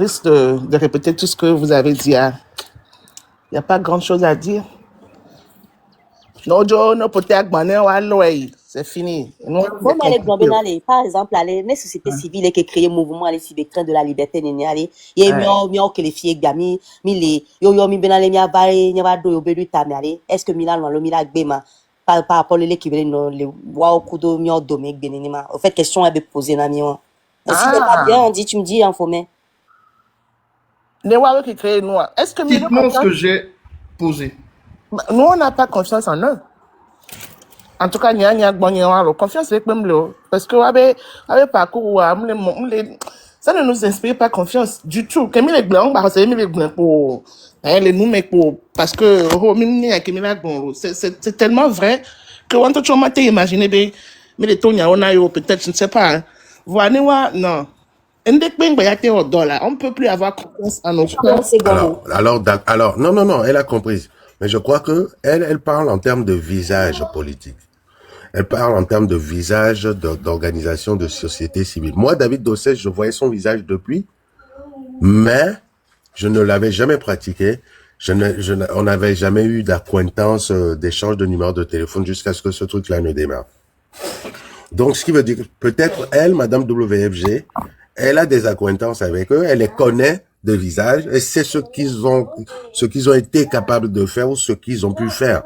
risque de répéter tout ce que vous avez dit. Il n'y a pas grand-chose à dire. C'est fini. Bon, mais les Globes, par exemple, les sociétés civiles qui créent mouvement, les citoyens de la liberté, il y a mieux que les filles gami, est-ce que Milan le Milan Bema par rapport à l'équipe les wow kudo mio domé benima. En fait, question est posée na mio. Si c'est pas bien, on dit tu me dis en fomé. Les wow qui créent nous. Est-ce que dites-moi ce que j'ai posé. Nous on n'a pas confiance en eux. En tout cas, confiance avec même parce que avec parcours ça ne nous inspire pas confiance du tout. Les blancs, pour les nous parce que c'est tellement vrai que on peut toujours imaginer mais les tons peut-être je ne sais pas. Voilà non. On ne peut plus avoir confiance en nos alors, non, elle a compris. Mais je crois que elle parle en termes de visage politique. Elle parle en termes de visage d'organisation de société civile. Moi, David Dossès, je voyais son visage depuis, mais je ne l'avais jamais pratiqué. On n'avait jamais eu d'acquaintance, d'échange de numéros de téléphone jusqu'à ce que ce truc-là ne démarre. Donc, ce qui veut dire que peut-être elle, Madame WFG, elle a des acquaintances avec eux, elle les connaît de visage, et c'est ce qu'ils ont été capables de faire ou ce qu'ils ont pu faire.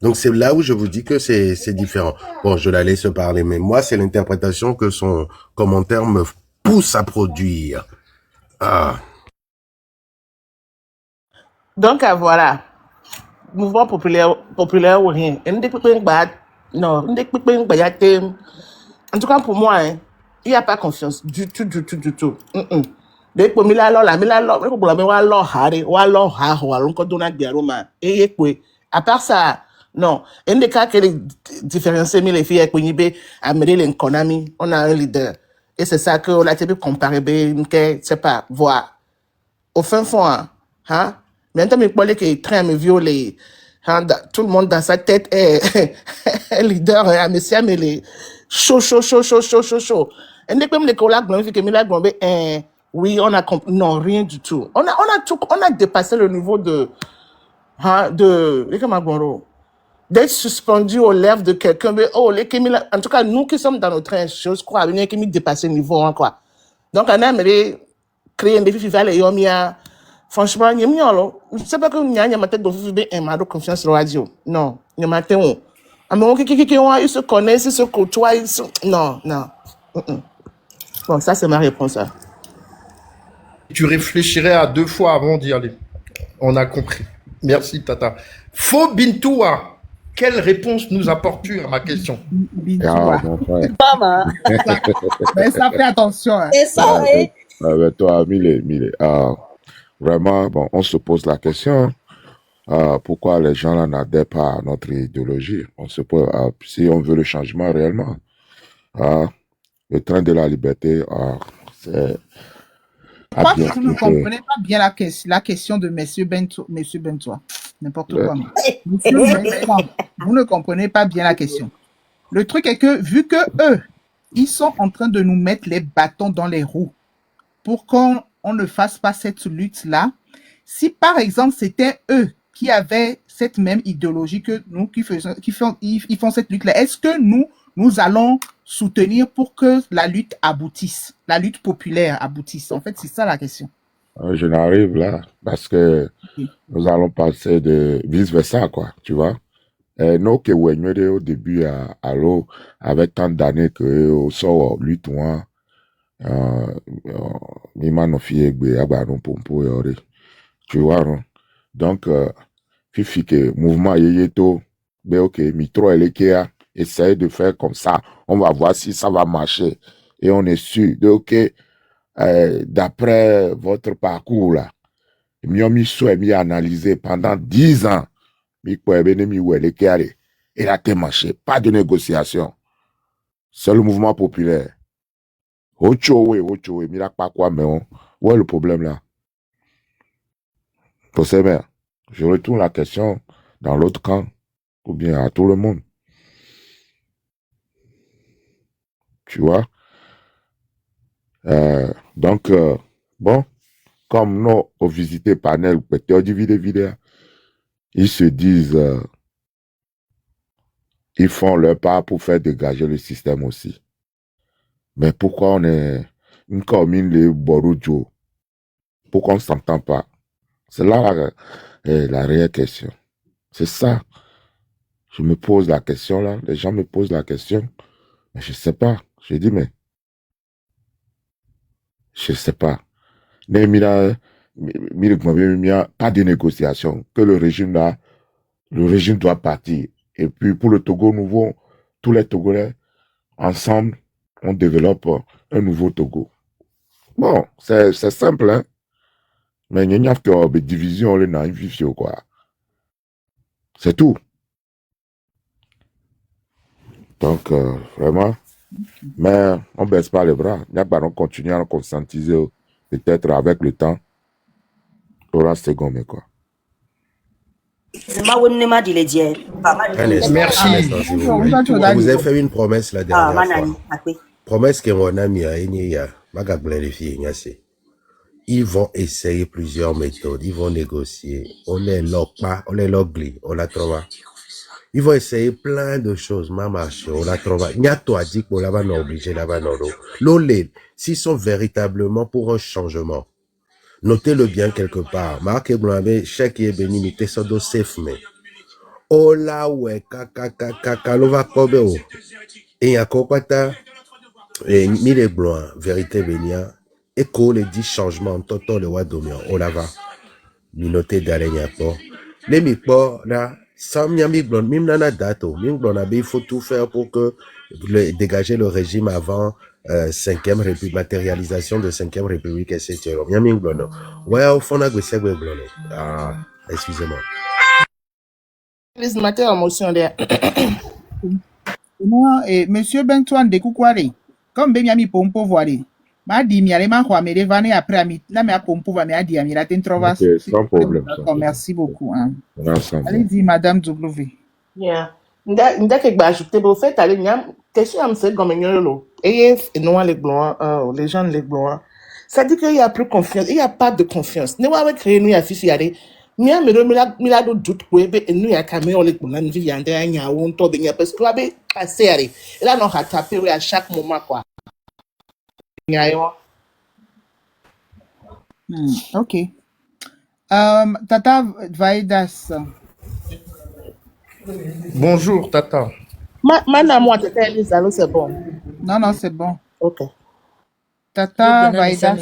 Donc, c'est là où je vous dis que c'est différent. Bon, je la laisse parler, mais moi, c'est l'interprétation que son commentaire me pousse à produire. Donc, voilà. Mouvement populaire ou rien. Non, en tout cas, pour moi, il n'y a pas confiance. Du tout. À part ça, non. Un des cas que les différencier les filles avec on a un leader. Et c'est ça que on a été comparé, c'est pas, voir. Au fin fond, hein? Maintenant, mais pour les train me violer, tout le monde dans sa tête est leader, monsieur, mais les chaud. Et dès que les collègues, oui, on a non, rien du tout. On a dépassé le niveau d'être suspendu aux lèvres de quelqu'un. En tout cas, nous qui sommes dans notre train, je crois, on a dépassé le niveau, quoi. Donc, on a créé un défi franchement, je sais pas que nous avons de confiance sur la radio. Non, nous avons ils se connaissent, ils se côtoient, non. Bon, ça, c'est ma réponse. Tu réfléchirais à 2 fois avant d'y aller. On a compris. Merci, Tata. Faux Bintoua, quelle réponse nous apportes-tu à ma question? Bintoua. Mais ça fait attention. C'est ça, toi, Mille. Vraiment, bon, on se pose la question. Pourquoi les gens là n'adhèrent pas à notre idéologie? On se pose, si on veut le changement réellement. Le train de la liberté, c'est... Je crois que vous ne comprenez pas bien la question de Monsieur Bentoua. N'importe quoi. Vous ne comprenez pas bien la question. Le truc est que, vu que eux, ils sont en train de nous mettre les bâtons dans les roues pour qu'on ne fasse pas cette lutte-là, si par exemple c'était eux qui avaient cette même idéologie que nous, ils font cette lutte-là, est-ce que nous allons soutenir pour que la lutte aboutisse, la lutte populaire aboutisse? En fait, c'est ça la question. Je n'arrive là parce que nous allons passer de vice-versa, quoi, tu vois. Nous, que au début à l'eau, avec tant d'années que au sort lutte, tu vois, non? Donc, fifi que mouvement yeyeto, ok, mitro elekea, essaye de faire comme ça, on va voir si ça va marcher. Et on est sûr de, ok, d'après votre parcours là, mi analysé pendant 10 ans, et a marché, pas de négociation. C'est le mouvement populaire. Ochowe, mira pas quoi, mais où est le problème là? Je retourne la question dans l'autre camp, ou bien à tout le monde. Tu vois? Donc, bon, comme nous, au visiter panel, peut-être vidéo, ils se disent, ils font leur part pour faire dégager le système aussi. Mais pourquoi on est une commune de Borujo? Pourquoi on ne s'entend pas? C'est là la réelle question. C'est ça. Je me pose la question là. Les gens me posent la question. Mais je ne sais pas. Je dis, mais je ne sais pas. Mais pas de négociation. Que le régime là, le régime doit partir. Et puis pour le Togo nouveau, tous les Togolais, ensemble, on développe un nouveau Togo. Bon, c'est simple, hein. Mais il n'y a que des divisions, quoi. C'est tout. Donc, vraiment, mais on ne baisse pas les bras. On continue à conscientiser, peut-être avec le temps. Aura second, quoi. Merci. Je vous ai fait une promesse la dernière fois. Promesse que mon ami a ils vont essayer plusieurs méthodes. Ils vont négocier. On les lock pas, on les logli, on la trouve. Ils vont essayer plein de choses. Mamache, on la trouve. Il y a toi dit qu'on la va obligé là-bas non. L'olé, s'ils sont véritablement pour un changement, notez-le bien quelque part. Marc et Blanc, chèque est béni, mettez ça dans safe mais. Oh là ouais, lova kobe o. Et y a quoi et mille blanc, vérité bénia. Et qu'on les dit changements, toto le wadomian, on la va. Minoté d'alenya po. Les mi po, là, sans mi blanc, mime nana dato, mime blanc, il faut tout faire pour que dégager le régime avant 5e république, matérialisation de 5e république, etc. Mime blanc, ouais, au fond, on a goussé blanc. Ah, excusez-moi. Les matins en motion là. Moi, Monsieur Bentoine de Koukware, comme Benyamin Pompo voile, m'a dit, mi allait m'en me revenir après, là, mais à Pompo va me dire, mi la t'introvas. Ok, sans problème. Merci beaucoup. Hein. Ensemble. Allez-y, Madame W. Yeah. Nda que ajouter, au fait, allez, question à me faire comme et non, les gens, les blancs. Ça dit qu'il y a plus confiance, il n'y a pas de confiance. Ne va créer nous, il y a fils, il y a des. Mia me mila do doute pour ebe nous ya caméra les pour l'envie y ande anya on to de parce que abe passer et là non rattraper à chaque moment quoi. Ok. Tata Vaidas. Bonjour, Tata. Maintenant, moi, Tata Elisa, c'est bon. Non, c'est bon. Ok. Tata Vaidas.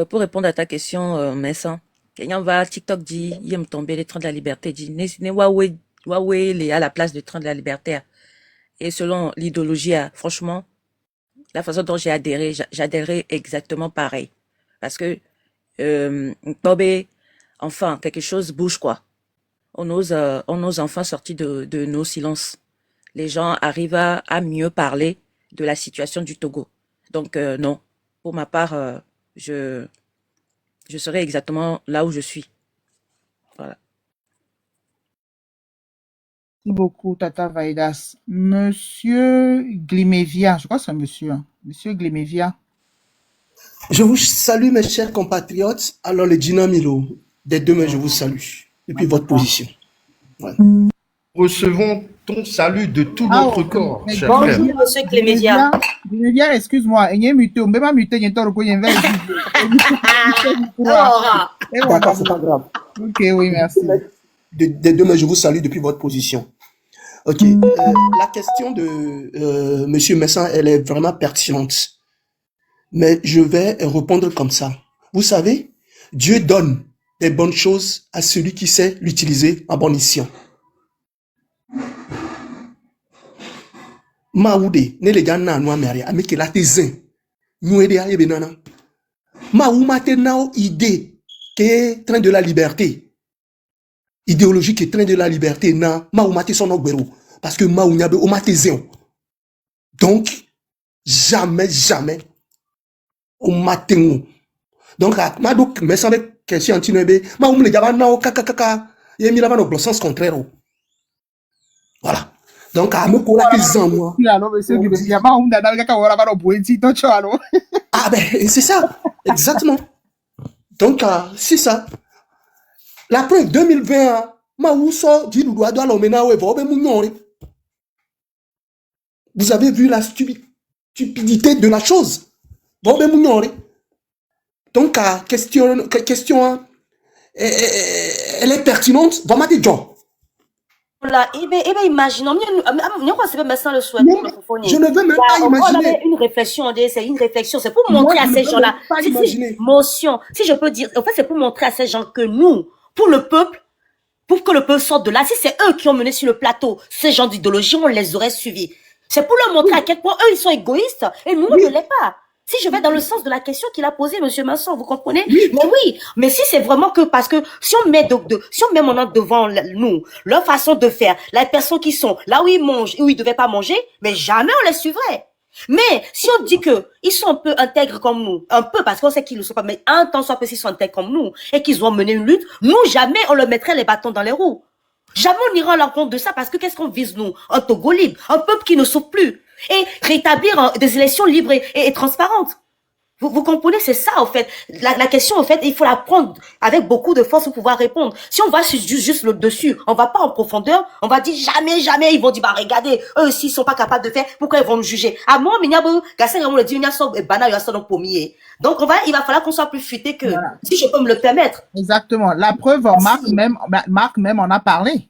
Pour répondre à ta question, Messan, quelqu'un va TikTok dit, il me tomber les trains de la liberté, dit, ne Huawei, il est à la place du train de la liberté. Et selon l'idéologie, franchement, la façon dont j'ai adhéré, j'adhérerai exactement pareil. Parce que, enfin, quelque chose bouge, quoi. On ose enfin sortir de nos silences. Les gens arrivent à mieux parler de la situation du Togo. Donc, non. Pour ma part, je serai exactement là où je suis. Voilà. Merci beaucoup, Tata Vaidas. Monsieur Glimévia, je crois que c'est un monsieur. Monsieur Glimévia. Je vous salue, mes chers compatriotes. Alors, le Dynamilo, des deux mains, je vous salue, depuis votre position. Voilà. Recevons ton salut de tout notre corps, cher frère. Bonjour, monsieur Clémédia. Glimévia, excuse-moi. Il y a muté, on peut pas muter, il y a un temps, il y a un D'accord, c'est pas grave. Ok, oui, merci. Des deux mains, je vous salue depuis votre position. Ok. La question de monsieur Messan, elle est vraiment pertinente. Mais je vais répondre comme ça. Vous savez, Dieu donne des bonnes choses à celui qui sait l'utiliser à bon escient. Maoude, ne le gana noa mère, ameke la tezin. Nouede a ebenana. Maou maintenant idée que train de la liberté. Idéologie qui est train de la liberté na maou mate son ogbero parce que maou nyabe o matezin. Donc jamais o matengo. Donc ma donc mais sans question antinebe maou me le jaba na o kaka yemi la no sens contraire. Voilà. Donc, à me coller qu'ils en moi. Alors, monsieur, il y a pas un dada, il y a pas un boîtier, donc, alors. Ah ben, c'est ça, exactement. Donc, c'est ça. La preuve, 2020, ma où sort, dit, nous doit l'emmener, vous avez vu la stupidité de la chose. Donc, question, elle est pertinente. Vraiment, des gens. Là, imaginons, Je ne veux même pas imaginer. Une réflexion, c'est une réflexion, c'est pour montrer à ces gens-là, motion, si je peux dire, en fait, c'est pour montrer à ces gens que nous, pour le peuple, pour que le peuple sorte de là, si c'est eux qui ont mené sur le plateau ces gens d'idéologie, on les aurait suivis. C'est pour leur montrer à quel point eux, ils sont égoïstes et nous, on ne l'est pas. Si je vais dans le sens de la question qu'il a posée, monsieur Masson, vous comprenez? Mais oui, mais si c'est vraiment que, parce que si on met si on met maintenant devant nous, leur façon de faire, les personnes qui sont là où ils mangent, où ils devaient pas manger, mais jamais on les suivrait. Mais si on dit que ils sont un peu intègres comme nous, un peu parce qu'on sait qu'ils ne sont pas, mais un temps soit peu s'ils sont intègres comme nous et qu'ils ont mené une lutte, nous jamais on leur mettrait les bâtons dans les roues. Jamais on ira à l'encontre de ça parce que qu'est-ce qu'on vise nous? Un Togo libre, un peuple qui ne souffre plus et rétablir des élections libres et transparentes. Vous comprenez, c'est ça, en fait. La question, en fait, il faut la prendre avec beaucoup de force pour pouvoir répondre. Si on va juste le dessus, on va pas en profondeur, on va dire jamais, ils vont dire, bah, regardez, eux, s'ils sont pas capables de faire, pourquoi ils vont nous juger? À moi, il donc, il va falloir qu'on soit plus futé que, si je peux me le permettre. Exactement. La preuve, Marc même en a parlé.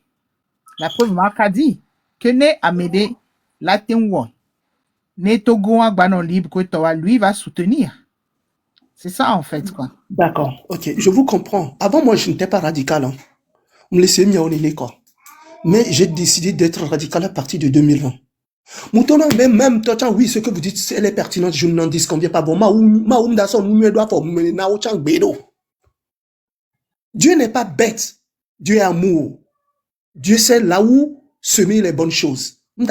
La preuve, Marc a dit que ne Amédée, la témoin. Togo libre que lui va soutenir. C'est ça en fait quoi. D'accord, ok, je vous comprends. Avant moi je n'étais pas radical. Hein. Vous me laissez miauler quoi. Mais j'ai décidé d'être radical à partir de 2020. Mouton même toi oui ce que vous dites elle est pertinente je n'en disconviens pas bon Dieu n'est pas bête. Dieu est amour. Dieu sait là où semer les bonnes choses. On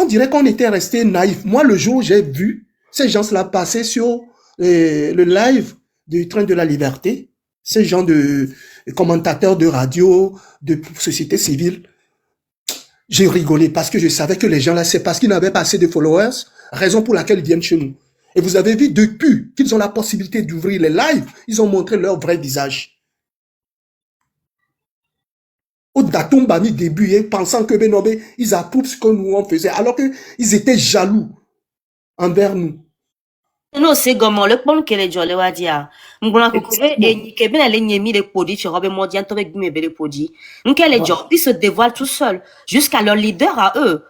dirait qu'on était resté naïf. Moi, le jour où j'ai vu ces gens-là passer sur le live du Train de la Liberté, ces gens de commentateurs de radio, de société civile, j'ai rigolé parce que je savais que les gens-là, c'est parce qu'ils n'avaient pas assez de followers, raison pour laquelle ils viennent chez nous. Et vous avez vu, depuis qu'ils ont la possibilité d'ouvrir les lives, ils ont montré leur vrai visage. Au datum bami début, pensant que Benobe, ils approuvent ce que nous on faisait, alors qu'ils étaient jaloux envers nous. Non, c'est comment le bon que les gens le dire. M'gona kokove et ni que ben les nyemi les produits sur robe mondial to avec les produits. M'ke les gens ils se dévoilent tout seuls jusqu'à leur leader à eux.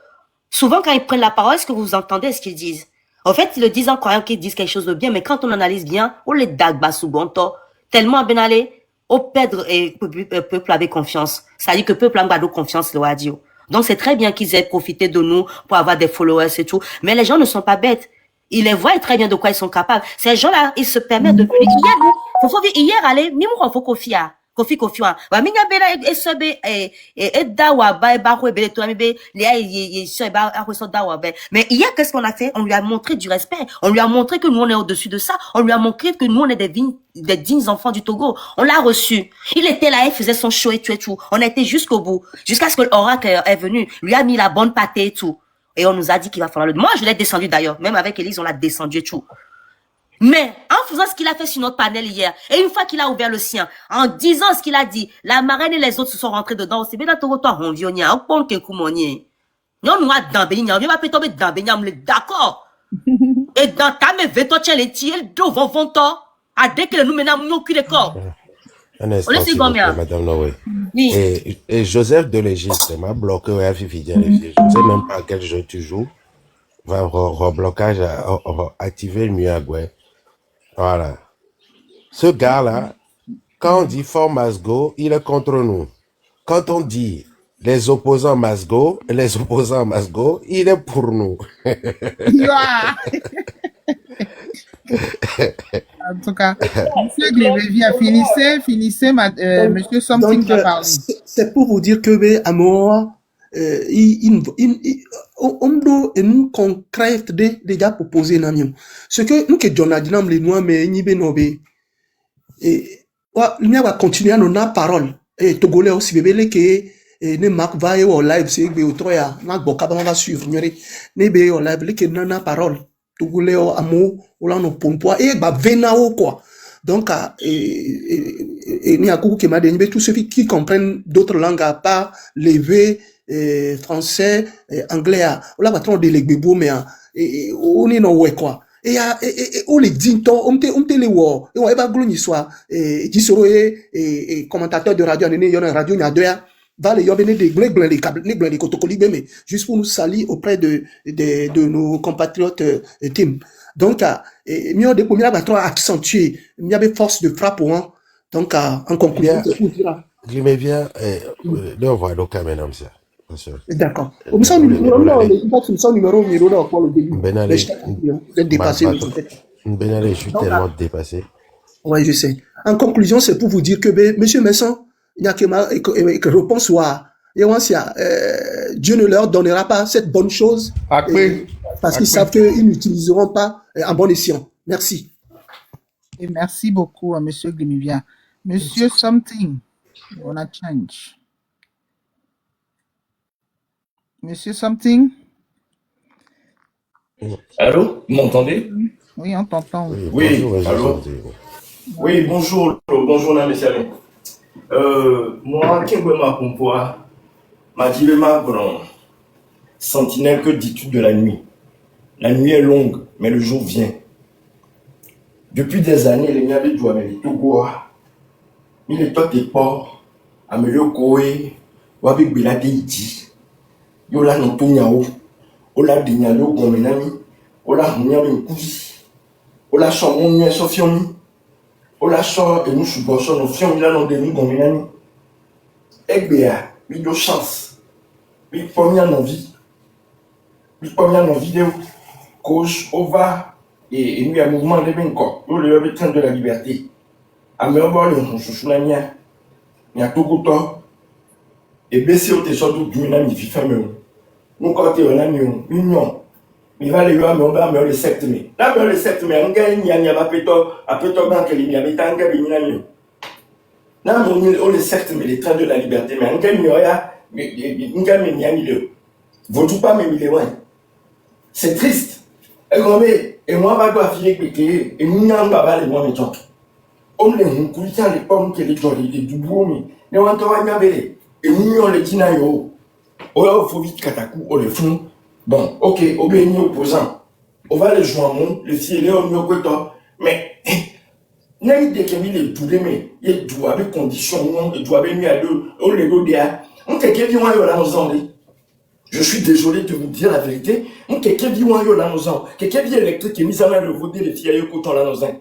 Souvent quand ils prennent la parole, est-ce que vous entendez ce qu'ils disent? En fait, ils le disent en croyant qu'ils disent quelque chose de bien, mais quand on analyse bien, on les dagba sous bon temps. Tellement ben aller au perdre et peuple avait confiance. Ça dit que peuple a pas de confiance le radio. Donc c'est très bien qu'ils aient profité de nous pour avoir des followers et tout, mais les gens ne sont pas bêtes. Ils les voient très bien de quoi ils sont capables. Ces gens-là, ils se permettent de venir. Hier, allez, même on faut Kofi. Wa minya bela esobe dawa ba ba ko bele to mi be les so ba akoso dawa be. Mais hier, qu'est-ce qu'on a fait? On lui a montré du respect. On lui a montré que nous on est au-dessus de ça. On lui a montré que nous on est des dignes enfants du Togo. On l'a reçu. Il était là, il faisait son show et tout. On était jusqu'au bout. Jusqu'à ce que l'oracle est venu. Lui a mis la bonne pâtée et tout. Et on nous a dit qu'il va falloir le... Moi, je l'ai descendu d'ailleurs. Même avec Élise, on l'a descendu et tout. Mais, en faisant ce qu'il a fait sur notre panel hier, et une fois qu'il a ouvert le sien, en disant ce qu'il a dit, la marraine et les autres se sont rentrés dedans. C'est bien d'accord, toi, on vient, on pense que Koumonnier. Non, nous, dans Béni, on va pas tomber dans Béni, on est d'accord. Et dans ta main, veto, tiens, les tirs, devant, vont-toi. À dès que nous menons, nous, cul de corps. Un instant, s'il vous plaît, Madame Noé. Oui. Et Joseph de l'Égypte m'a bloqué à Fifi. Je ne sais même pas à quel jeu tu joues. Va reblocage, activer le mieux. Voilà. Ce gars-là, quand on dit for must go, il est contre nous. Quand on dit les opposants must go, il est pour nous. En tout cas, monsieur Grévivia, finissez, monsieur Something va parler. C'est pour vous dire que, à moi, on doit nous concrète des gars proposés n'amiens. Ce que nous que John a dit les noirs mais ni benobe et il va continuer à nous la parole Togolais aussi, bébé, que ne marque va au live, c'est que au troya, n'a pas va suivre, ne be au live, que nana parole, Togolais au amour, ou là, no pompoa, et bah, venao, quoi. Donc, il y a beaucoup qui m'a dit, tous ceux qui comprennent d'autres langues à part levé, français, anglais, ou là, va trop de l'égbébo, mais, on est non, ouais, quoi. On les dit, on te les voit, et on va glonir soit, qui serait, commentateur de radio, il y a une radio, il y a deux, va les yobene des blancs, les câbles, les blancs, les cotocoli, mais juste pour nous salir auprès de nos compatriotes, team. Donc, mieux de première va accentuer, il y avait force de frappe, hein. Donc, en conclusion, Bien, c'est pour dire. mais bien, là, on va donc quand même, ça. D'accord. Comme ça, numéro, là, pour le début. Mais je vous êtes dépassé. Benale, je suis tellement dépassé. Oui, je sais. En conclusion, c'est pour vous dire que, monsieur Messon, il n'y a que réponse soit, Dieu ne leur donnera pas cette bonne chose parce qu'ils savent qu'ils n'utiliseront pas en bon escient. Merci. Et merci beaucoup à monsieur Glimivia. Monsieur Something, on a change. Monsieur Something? Allô, vous m'entendez? Oui, on t'entend. Oui, bonjour, allô? Oui, bonjour, bonjour, monsieur. Moi, qui est ma compoa, m'a dit le marbre, sentinelle, que dis-tu de la nuit? La nuit est longue, mais le jour vient. Depuis des années, les miens de joie, mais les Togoa, mais les toits des ports, Amelio Koé, Wabik Bilade Iti, Yola Nantonyao, Ola Dignalo Gomenami, Ola Hunyami Kouzi, Ola Chamon Nye Sofiomi, Ola Chor et nous Chubosson, nos fions, il a non demi Gomenami. Egbea, il y a chance, il faut bien en vie, il faut bien en vidéo, cause, Ova, et nous, il y a un mouvement de Benko, nous, le train de la liberté. À me voir le chouchounania, il y a tout goût, et baisser au tesoro du minami, FIFA, nous, quand on a union, il va les voir, mais on va me le secte, mais là, me le secte, mais on gagne, il y a pas péto, à péto, dans quel il y avait tant que minami. Là, on le secte, mais les trains de la liberté, mais on gagne, il y a minami, vous ne pas me loin. C'est triste. Et moi, je vais filer que et nous n'avons pas les mois méchants. On les coulisses, les pommes, les jolies, les douboumi, les wantowania belé. Et nous on les dinayo. Oh, il faut vite katakou, on les fond. Bon, ok, obéis opposant. On va les joindre, les ciels, on y a mais, n'a pas de les doulés, mais il doit avoir conditions, il doit avoir mis à deux, on les godéa. On t'a qu'à dire, on a nos enlèves. Je suis désolé de vous dire la vérité. Quelqu'un dit où on a nos ans. Quelqu'un dit électrique qui est mis en main le voter les filles à côté là nos ans.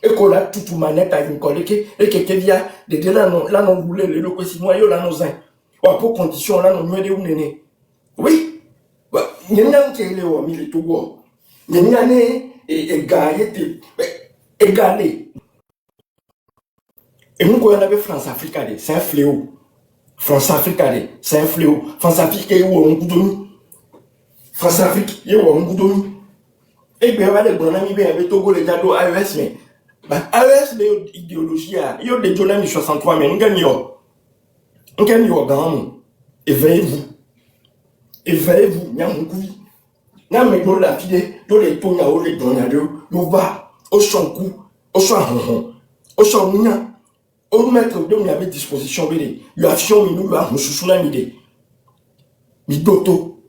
Et qu'on a toute manette à une collègue et quelqu'un vient de là non voulait le loco si moi là nos ans. Ou pour condition là non mieux de où néné. Oui. Il y a un qui est là au milieu tout go. Il y a un égalé. Et nous quand on avait France-Afrique, c'est un fléau. France-Afrique, c'est un fléau. France-Afrique, il y a un coup France-Afrique, il y a un coup et bien, on va les avec Togo, les gars AES, mais AES, l'idéologie, il y a des journées 63, mais on gagne. On gagne grand. Éveillez-vous. Éveillez-vous, il y a un coup. N'a mais dans la fille, dans les pogna, les donadeux, nous va, au champ coup, au champ ronron, au champ mignon. Au maître de m'y avait disposition, il y a action, il nous a reçu l'idée. Midoto.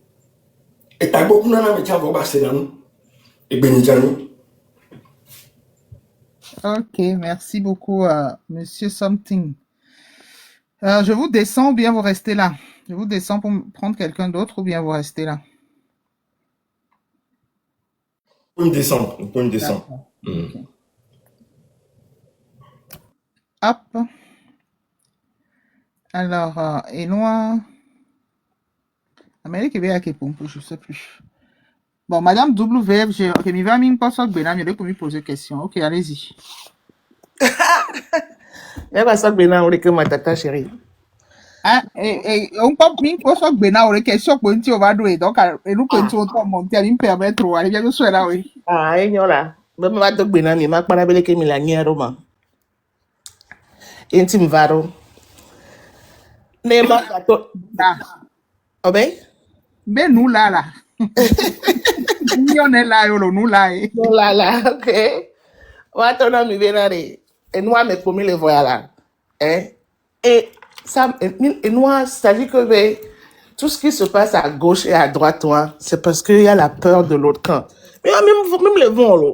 Et t'as beaucoup d'années avec un Barcelone. Et Benidjani. Ok, merci beaucoup, monsieur Something. Je vous descends ou bien vous restez là? Je vous descends pour prendre quelqu'un d'autre ou bien vous restez là? On peut descendre, on peut descendre. Okay. Hop. Alors, Éloi. Amérique est à Kepompo, je ne sais plus. Bon, Madame WFG, ok, mais va m'y passer que Benam, il y a pour poser question. Ok, allez-y. Il va ça Bénin, on est que ma tata chérie. Ah, on peut m'y passer que Benam, on est question pour une va douer. Donc, nous pouvons monter à me permettre, allez bien, je suis là, oui. Ah, et là. Même ma tante Bénin, il m'a pas rappelé que Milani Roma. Intime Varo. Neymar gato. Là. Oh ben? Mais nous là. Nous on est là, nous là. Non là, ok. Maintenant, mi venare. Et nous, mais pour les voilà. Hein? Et ça, et nous, c'est-à-dire que ben, tout ce qui se passe à gauche et à droite, toi, c'est parce qu'il y a la peur de l'autre camp. Mais même les vents, là.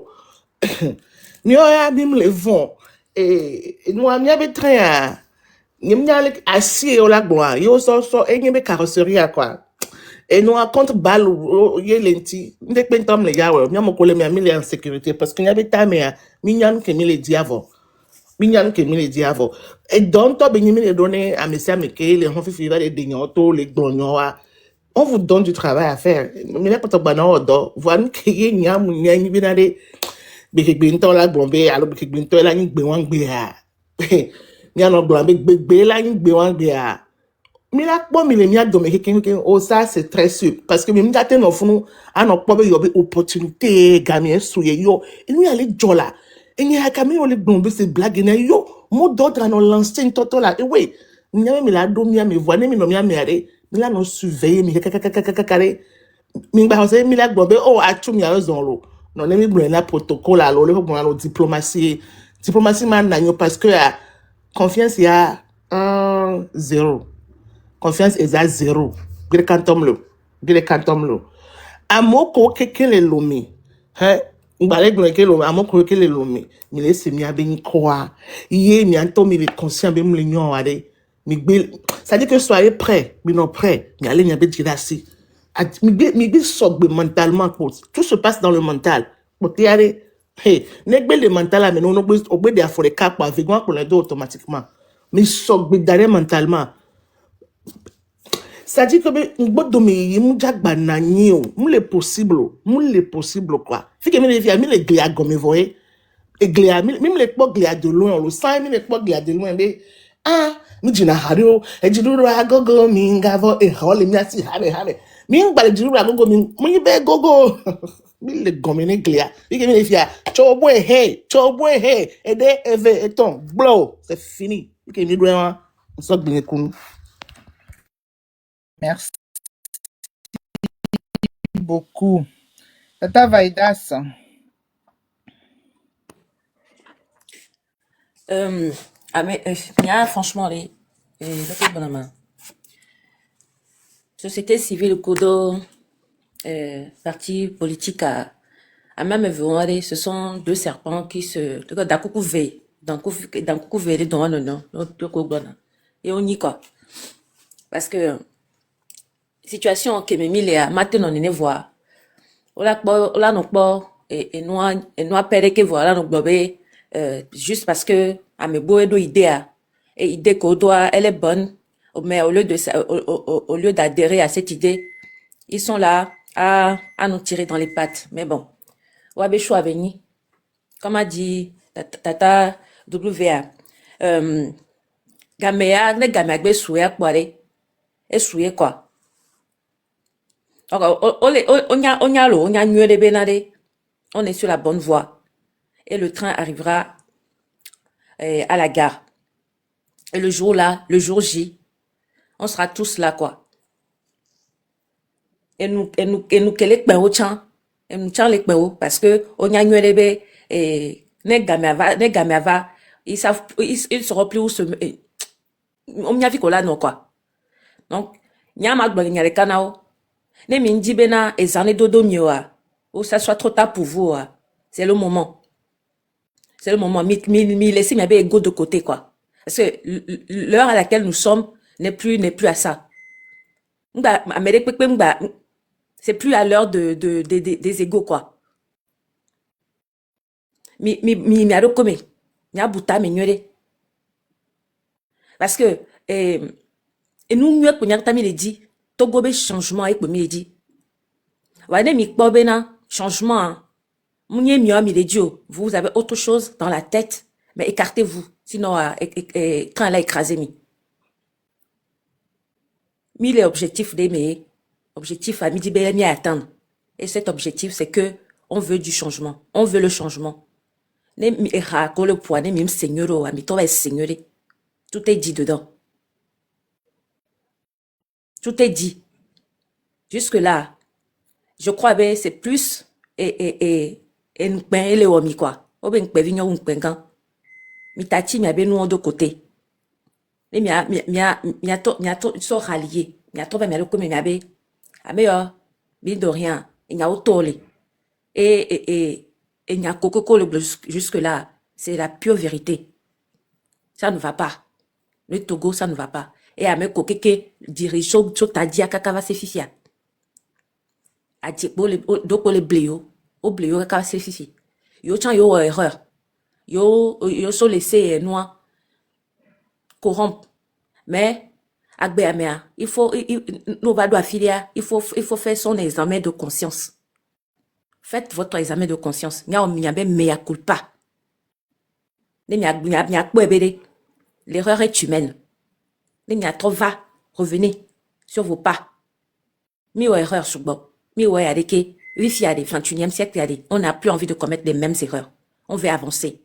Nous, même les vents. Et nous, on y avait très, nous, assis au lac bois. Yo, et nous, carrosserie, quoi. Et nous, contre balle, il y a lenti. Nous, dès que nous les gars, nous, mon collègue, mis en sécurité. Parce qu'il y avait ta mère, nous, qui mis les diavos. Minyan ke mi le di avant. Et donc, toi, ben, les donner à Messia Meke, les renfifira, les dignotos, les glognois. On vous donne du travail à faire. Mais là, quand on va dans voilà, qu'il y a une binade, Bikibinto la glombe, alors Bikibinto la ni bewang bea. N'y no glombe, la ni bewang bea. Mais là, bon, mais les miens de me oh, ça, c'est très sûr. Parce que même gâté, non, fou, à nos pauvres, il y a une opportunité, gamin, souye, yo. Et nous, allez, jola. Et n'y a qu'à me, on les blondes, c'est blague, et yo, mot d'autres, à nos lancé une toto là. Et oui, n'y a même la domia, mais voilà, mais non, mais là, non, surveiller, mais kakakakakakakare. Mais bah, c'est, mais la glombe, oh, à tout, mia, raison, lo. Non, n'est pas un protocole, là, le bon, diplomatie. Diplomatie, man, parce que, confiance, il y a 1-0. Confiance est à 0. Gire kantom lo. Amoko kekele lomi. Hein? Mbale glonke lomi. Amoko kekele lomi. Mi le se mi abe ni koa. Iye mi anto mi le conscient be mle nyon wade. Ça dit que soyez prêts. Mi non prêts. Mi ale mi abe dirasi. Mi bi sogbe mentalement. Tout se passe dans le mental. Pote ale. Hey. Nekbe le mental la menon. Obwe de afore kap pa. Vigouan pour les deux automatiquement. Mi sogbe dare mentalement. Ça dit que c'est possible quoi. Fait que les gléa comme vous voyez, et gléa même les pas gléa de loin, le sang même les pas gléa de loin mais mi jina hario e jiduru agogo mi ngavo e hole mi asi hale mi ngba jiduru agogo mi be gogo mi le gomene gléa. Fait que les filles chobo he et de eve eton blow, c'est fini. Fait que mi doit on sort bien kun. Merci beaucoup. Tata Vaidas. Bien, franchement, société civile, Kodo, parti politique à même voir, ce sont deux serpents qui se, d'un coucou veille, d'un coucou veille dans le nom, et on y quoi. Parce que, situation que mes mille à maintenant on est voir, on l'a non pas, et nous perdre que voilà, donc, juste parce que, à mes beaux idées, et idée qu'on doit, elle est bonne, mais au lieu d'adhérer à cette idée, ils sont là à nous tirer dans les pattes. Mais bon, Wabe choix venir, comme a dit Tata WA, Gamea, ne Gamea be souya quoi, et souya quoi. On est sur la bonne voie et le train arrivera à la gare. Et le jour J, on sera tous là quoi. Et nous quel et nous tient les parce que on y a et ne gamava ils seront plus où se on y a vu qu'on là non quoi. Donc n'y a ma bonne y a les canaux. Ne mindi bena ezane dodo mioa. Ou ça soit trop tard pour vous. C'est le moment. C'est le moment. Mi laisser mi abe ego de côté quoi. Parce que l'heure à laquelle nous sommes n'est plus à ça. C'est plus à l'heure des égos quoi. Mi adokome. Mi abuta mi nyore. Parce que et nous mieux pour nyakta mi le dit. Togo be changement avec le midi. Wane mi bena changement. Mounye mieux mi le dit. Vous avez autre chose dans la tête, mais écartez-vous. Sinon, quand elle a écrasé mi. Mi les objectifs de mes objectifs à midi belle mi à atteindre. Et cet objectif, c'est que on veut du changement. On veut le changement. Ne mi era ko le poids ne mi seigneur ami to va seigneur. Tout est dit dedans. Tout est dit. Jusque-là, je crois que c'est plus et les omi quoi. O ben pe vinyo unpengan. Mi tati mi abe nous de côté. Et mi a so rallié. Mi a to ba mi a ko mi abe. Abe yo bi de rien. Il y a autolé. Et il y a coco jusque-là, c'est la pure vérité. Ça ne va pas. Le Togo, ça ne va pas. Et à me kokeke dirigeant t'a dit à kakava se fifia. A dit pour les bléo, au bléo kakava se fifi. Yo chan yo erreur. Yo so laissé noir corrompre. Mais agbe amea, il faut nous va doit filia, il faut faire son examen de conscience. Faites votre examen de conscience. Mea culpa. L'erreur est humaine. Va, revenez sur vos pas. Mi erreur sur bon. Mi adeke. Wifi à des 21e siècle, on n'a plus envie de commettre les mêmes erreurs. On veut avancer.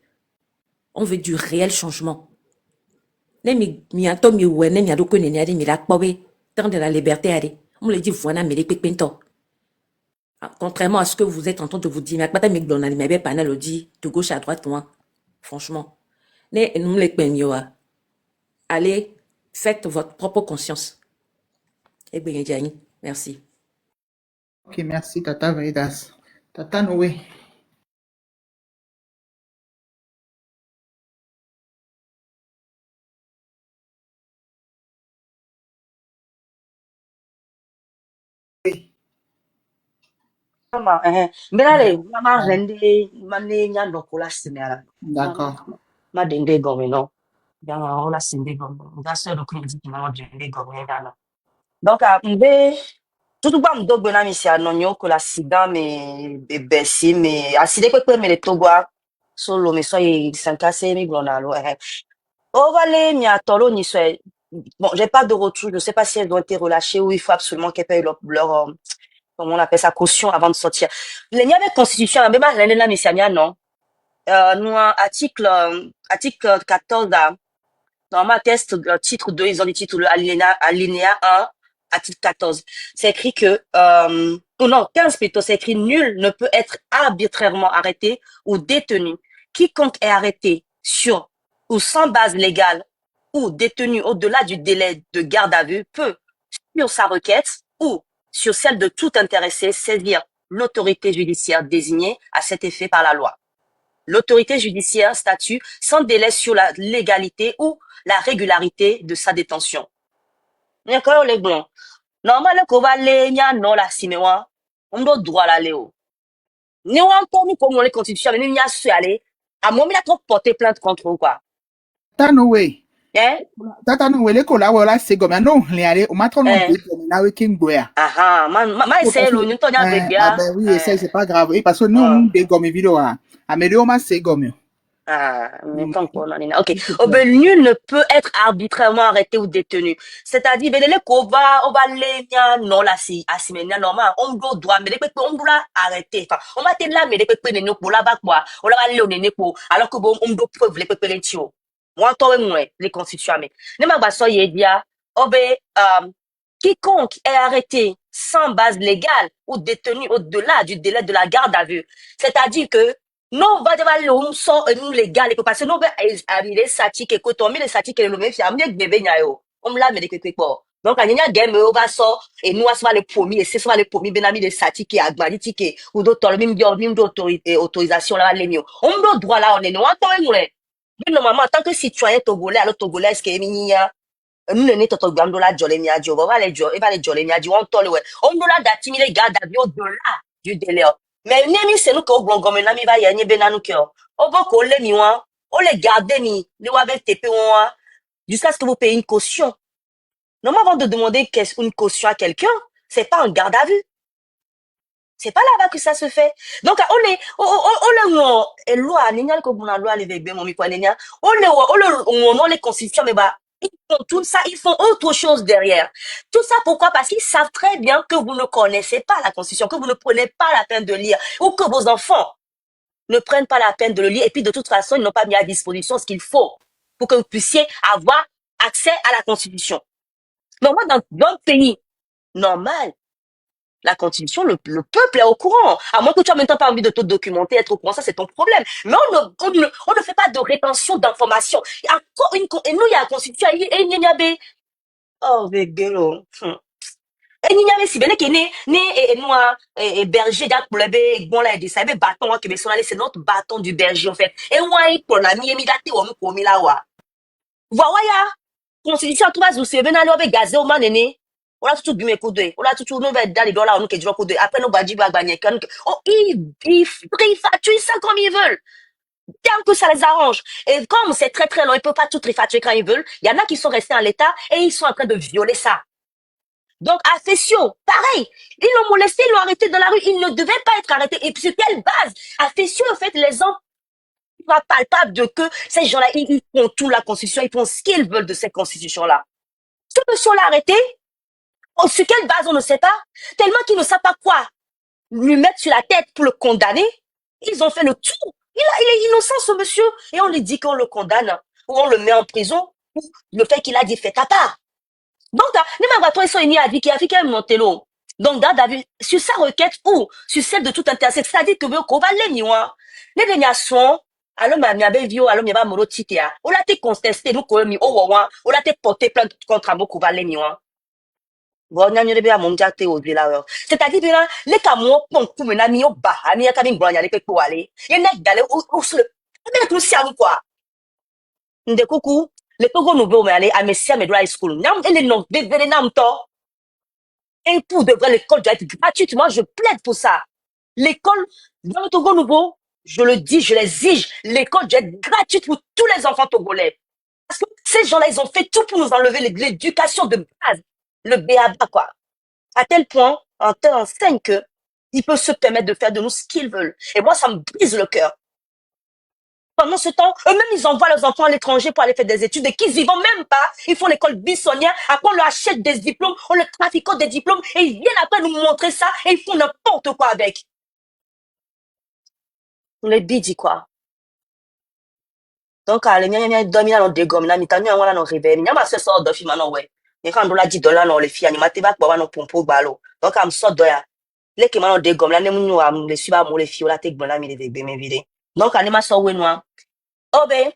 On veut du réel changement. Temps de la liberté, on me dit, voilà, mais les pépintos. Contrairement à ce que vous êtes en train de vous dire, mais panel dit de gauche à droite, moi. Franchement. Allez, faites votre propre conscience. Et bien, merci. Ok, merci, Tata Vedas. Tata Noé. D'accord. Ma dende gomme non. Yanga on la sinde gomme. Nga se do kuni di ma dende gomme yana. Donc mbe tout ba mdo gbena mi si anonyo ko la sida me besi me aside pepe me le togwa solo me so yi sankase mi glona lo o vale mi atolo ni so bon j'ai pas de retour, je sais pas si elles ont été relâchées ou il faut absolument qu'elles payent leur comment on appelle ça, caution avant de sortir. Les n'y avait constitution, mais bah, l'année là, mais c'est bien, non. Nous, article 14, là, normalement, test, titre 2, ils ont des titres, le alinéa 1, article 14. C'est écrit que, ou non, 15 plutôt, c'est écrit nul ne peut être arbitrairement arrêté ou détenu. Quiconque est arrêté sur ou sans base légale ou détenu au-delà du délai de garde à vue peut, sur sa requête ou sur celle de tout intéressé, saisir l'autorité judiciaire désignée à cet effet par la loi. L'autorité judiciaire statue sans délai sur la légalité ou la régularité de sa détention. D'accord, les blancs. Normalement, qu'on va aller, non, la cinéma, on doit droit la léo. Ni on entend nous comme on les constitutions, mais nous n'y a su aller. À mon moment, il a trop porté plainte contre eux, quoi. Tata Noé. Hein? Tata Noé, les colla, voilà, c'est comme un nom, les on m'a trop non, na wekin boya. Ah, ma essaye l'oignon, toi, y'a bébé. Ah, ben oui, essaye, c'est pas grave. Et parce que nous, on des gommes vidéo, ah, mais on m'a c'est gomme. Ah, mais tant qu'on en est. Ok. Oh, ben, nul ne peut être arbitrairement arrêté ou détenu. C'est-à-dire, ben, les on va les, non, là, si, assimenia, normal, on doit, mais les on doit arrêter. Enfin, on va te là, mais les pépés, les pour là-bas, quoi. On va aller au néné pour, alors que bon, on doit preuve les pépés, les tio. Moi, toi, moi, les constitutions, mais. Ne m'a pas soyez dia, oh, ben, quiconque est arrêté sans base légale ou détenu au-delà du délai de la garde à vue. C'est-à-dire que, non, va devoir l'homme sans nous légal, parce que nous, les satiques, écoute, on met les satiques et le même fiam, les bébés, nyayo. On l'a, mais les quelque part. Donc, il y a game, on va sort, et nous, on va les promis, et c'est soit les promis, ben, les satiques, et agmalitique, ou d'autres, même d'autorisation, là, les mieux. On doit droit là, on est, nous, attends, nous, mais normalement, en tant que citoyen togolais, alors togolais, est-ce qu'il y a nous ne toto gando la jolemia dio va les jo et va les jolemia dio on tole ouais on doit datimi les gars d'avion de là du délai mais nemi c'est nous ko gongo na mi va ya nye benanu ke o boko le mi wan o les garder ni le wa be tepe wan jusqu'à ce que vous payez une caution. Normalement avant de demander une caution à quelqu'un, c'est pas un garde à vue. C'est pas là-bas que ça se fait. Donc on est le loi nenya ko buna loi le bébé mon mi kwa nenya on les constitutions mais bah ils font tout ça, ils font autre chose derrière. Tout ça pourquoi? Parce qu'ils savent très bien que vous ne connaissez pas la Constitution, que vous ne prenez pas la peine de lire, ou que vos enfants ne prennent pas la peine de le lire. Et puis de toute façon, ils n'ont pas mis à disposition ce qu'il faut pour que vous puissiez avoir accès à la Constitution. Donc moi, dans le pays Normal. La Constitution, le peuple est au courant. À moins que tu aies en même temps pas envie de te documenter, être au courant, ça c'est ton problème. Mais on ne fait pas de rétention d'informations. Et nous, il y a la Constitution, et il y a oh, véguelo. Et il y a si bien que et moi, et berger, d'être pour le bon là, ça y bâton, que c'est notre bâton du berger, en fait. Et moi, pour la mi, mi, date, ou pour mi, là, wa. Voilà, Constitution, tout va, vous savez, ben, allez, gazé au man, néné. On a tout du coup de, on a tout nous va dans les dollars, on nous qui dit coup de. Après, nous va dire, oh, ils trifatuent ça comme ils veulent. Tant que ça les arrange. Et comme c'est très très long, ils peuvent pas tout trifatuer quand ils veulent. Il y en a qui sont restés en l'état et ils sont en train de violer ça. Donc, Affessio, pareil. Ils l'ont molesté, ils l'ont arrêté dans la rue. Il ne devait pas être arrêté. Et puis, sur quelle base? Affessio, en fait, les hommes pas palpables de que ces gens-là, ils font tout la constitution, ils font ce qu'ils veulent de cette constitution-là. Ce monsieur l'a arrêté. Oh, sur quelle base, on ne sait pas. Tellement qu'ils ne savent pas quoi lui mettre sur la tête pour le condamner. Ils ont fait le tout. Il est innocent, ce monsieur. Et on lui dit qu'on le condamne ou on le met en prison pour le fait qu'il a dit fait ta part. Donc, les magatois, ils sont unis à vie qui a fait qu'un montello. Donc, David, sur sa requête ou sur celle de tout intéressé, c'est-à-dire que vous va les niwa. Les véniations, alors, ma miabe vio, alors, miaba moro titia. On l'a été contesté, nous, quoi, mi, oh, wawa. On l'a été porté plainte contre un mot qu'on va les niwa. Bon, on a mis à mon diacté au là. C'est-à-dire, là, les camions, pont, comme un ami, au bas, ami, à cabine, il y a des pour aller. Il y a des d'aller au sur le, mais tout ça, quoi. Nde coucou, les Togo nouveau, mais aller à Messia, mais high school. Nam, et les noms, des nam, to. Et pour de vrai, l'école doit être gratuite. Moi, je plaide pour ça. L'école, dans le Togo nouveau, je le dis, je l'exige, l'école doit être gratuite pour tous les enfants togolais. Parce que ces gens-là, ils ont fait tout pour nous enlever l'éducation de base. Le BABA, quoi. À tel point, en tel enseigne que, ils peuvent se permettre de faire de nous ce qu'ils veulent. Et moi, ça me brise le cœur. Pendant ce temps, eux-mêmes, ils envoient leurs enfants à l'étranger pour aller faire des études et qu'ils y vont même pas. Ils font l'école buissonnière. Après, on leur achète des diplômes, on leur trafique des diplômes et ils viennent après nous montrer ça et ils font n'importe quoi avec. On les bidis, quoi. Donc, les miens, dormi dans des gommes, là, mi tanu, on a nos réveils. Mi ma sort de film, non, ouais. Mais quand on a $10, non, les filles, animaté, va pour nos pompos, ballot. Donc, I'm so doya. Les qui m'ont des gommes, là, les suivre à les filles, là, t'es bon, là, mi les bébés, mes vidés. Donc, anima so ouais, noir. Oh, ben,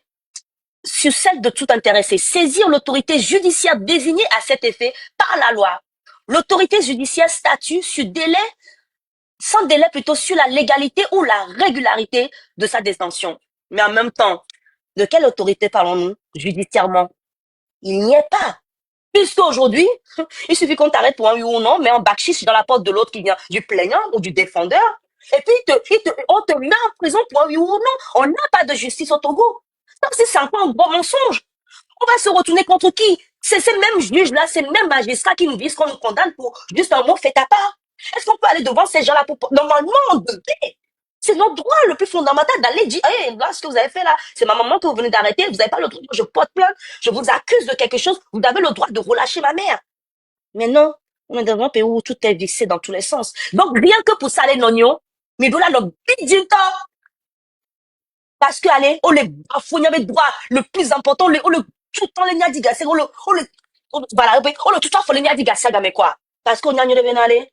sur celle de tout intéressé, saisir l'autorité judiciaire désignée à cet effet par la loi. L'autorité judiciaire statue sur délai, sans délai plutôt sur la légalité ou la régularité de sa détention. Mais en même temps, de quelle autorité parlons-nous judiciairement? Il n'y est pas. Puisqu'aujourd'hui, il suffit qu'on t'arrête pour un oui ou non, mais en backchiche dans la porte de l'autre qui vient du plaignant ou du défendeur. Et puis, on te met en prison pour un oui ou non. On n'a pas de justice au Togo. Donc, c'est encore un bon mensonge. On va se retourner contre qui? C'est ces mêmes juges-là, c'est le même magistrat qui nous disent qu'on nous condamne pour juste un mot fait à part. Est-ce qu'on peut aller devant ces gens-là pour... Normalement, on devait. C'est notre droit le plus fondamental d'aller dire, hey, là, ce que vous avez fait là, c'est ma maman que vous venez d'arrêter, vous n'avez pas le droit, je porte plainte, je vous accuse de quelque chose, vous avez le droit de relâcher ma mère. Mais non, on est dans un pays où tout est vissé dans tous les sens. Donc, rien que pour ça, les nognons, mais voilà, le big du temps. Parce que, allez, on les bafouille avec droit, le plus important, on le tout le temps, les nyadigas, c'est voilà, on le tout le temps, faut les nyadigas, ça, mais quoi? Parce qu'on y a une revenale,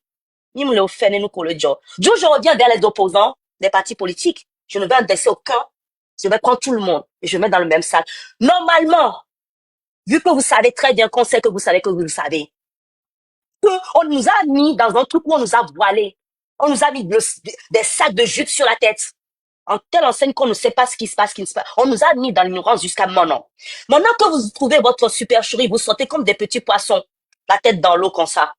ni me le fait, ni nous qu'on le dit. Je reviens vers les opposants des partis politiques. Je ne vais adresser aucun. Je vais prendre tout le monde et je mets dans le même sac. Normalement, vu que vous savez très bien qu'on sait que vous savez que vous le savez, on nous a mis dans un truc où on nous a voilé. On nous a mis des sacs de jute sur la tête. En telle enseigne qu'on ne sait pas ce qui se passe, On nous a mis dans l'ignorance jusqu'à maintenant. Maintenant que vous trouvez votre supercherie, vous sortez comme des petits poissons, la tête dans l'eau comme ça.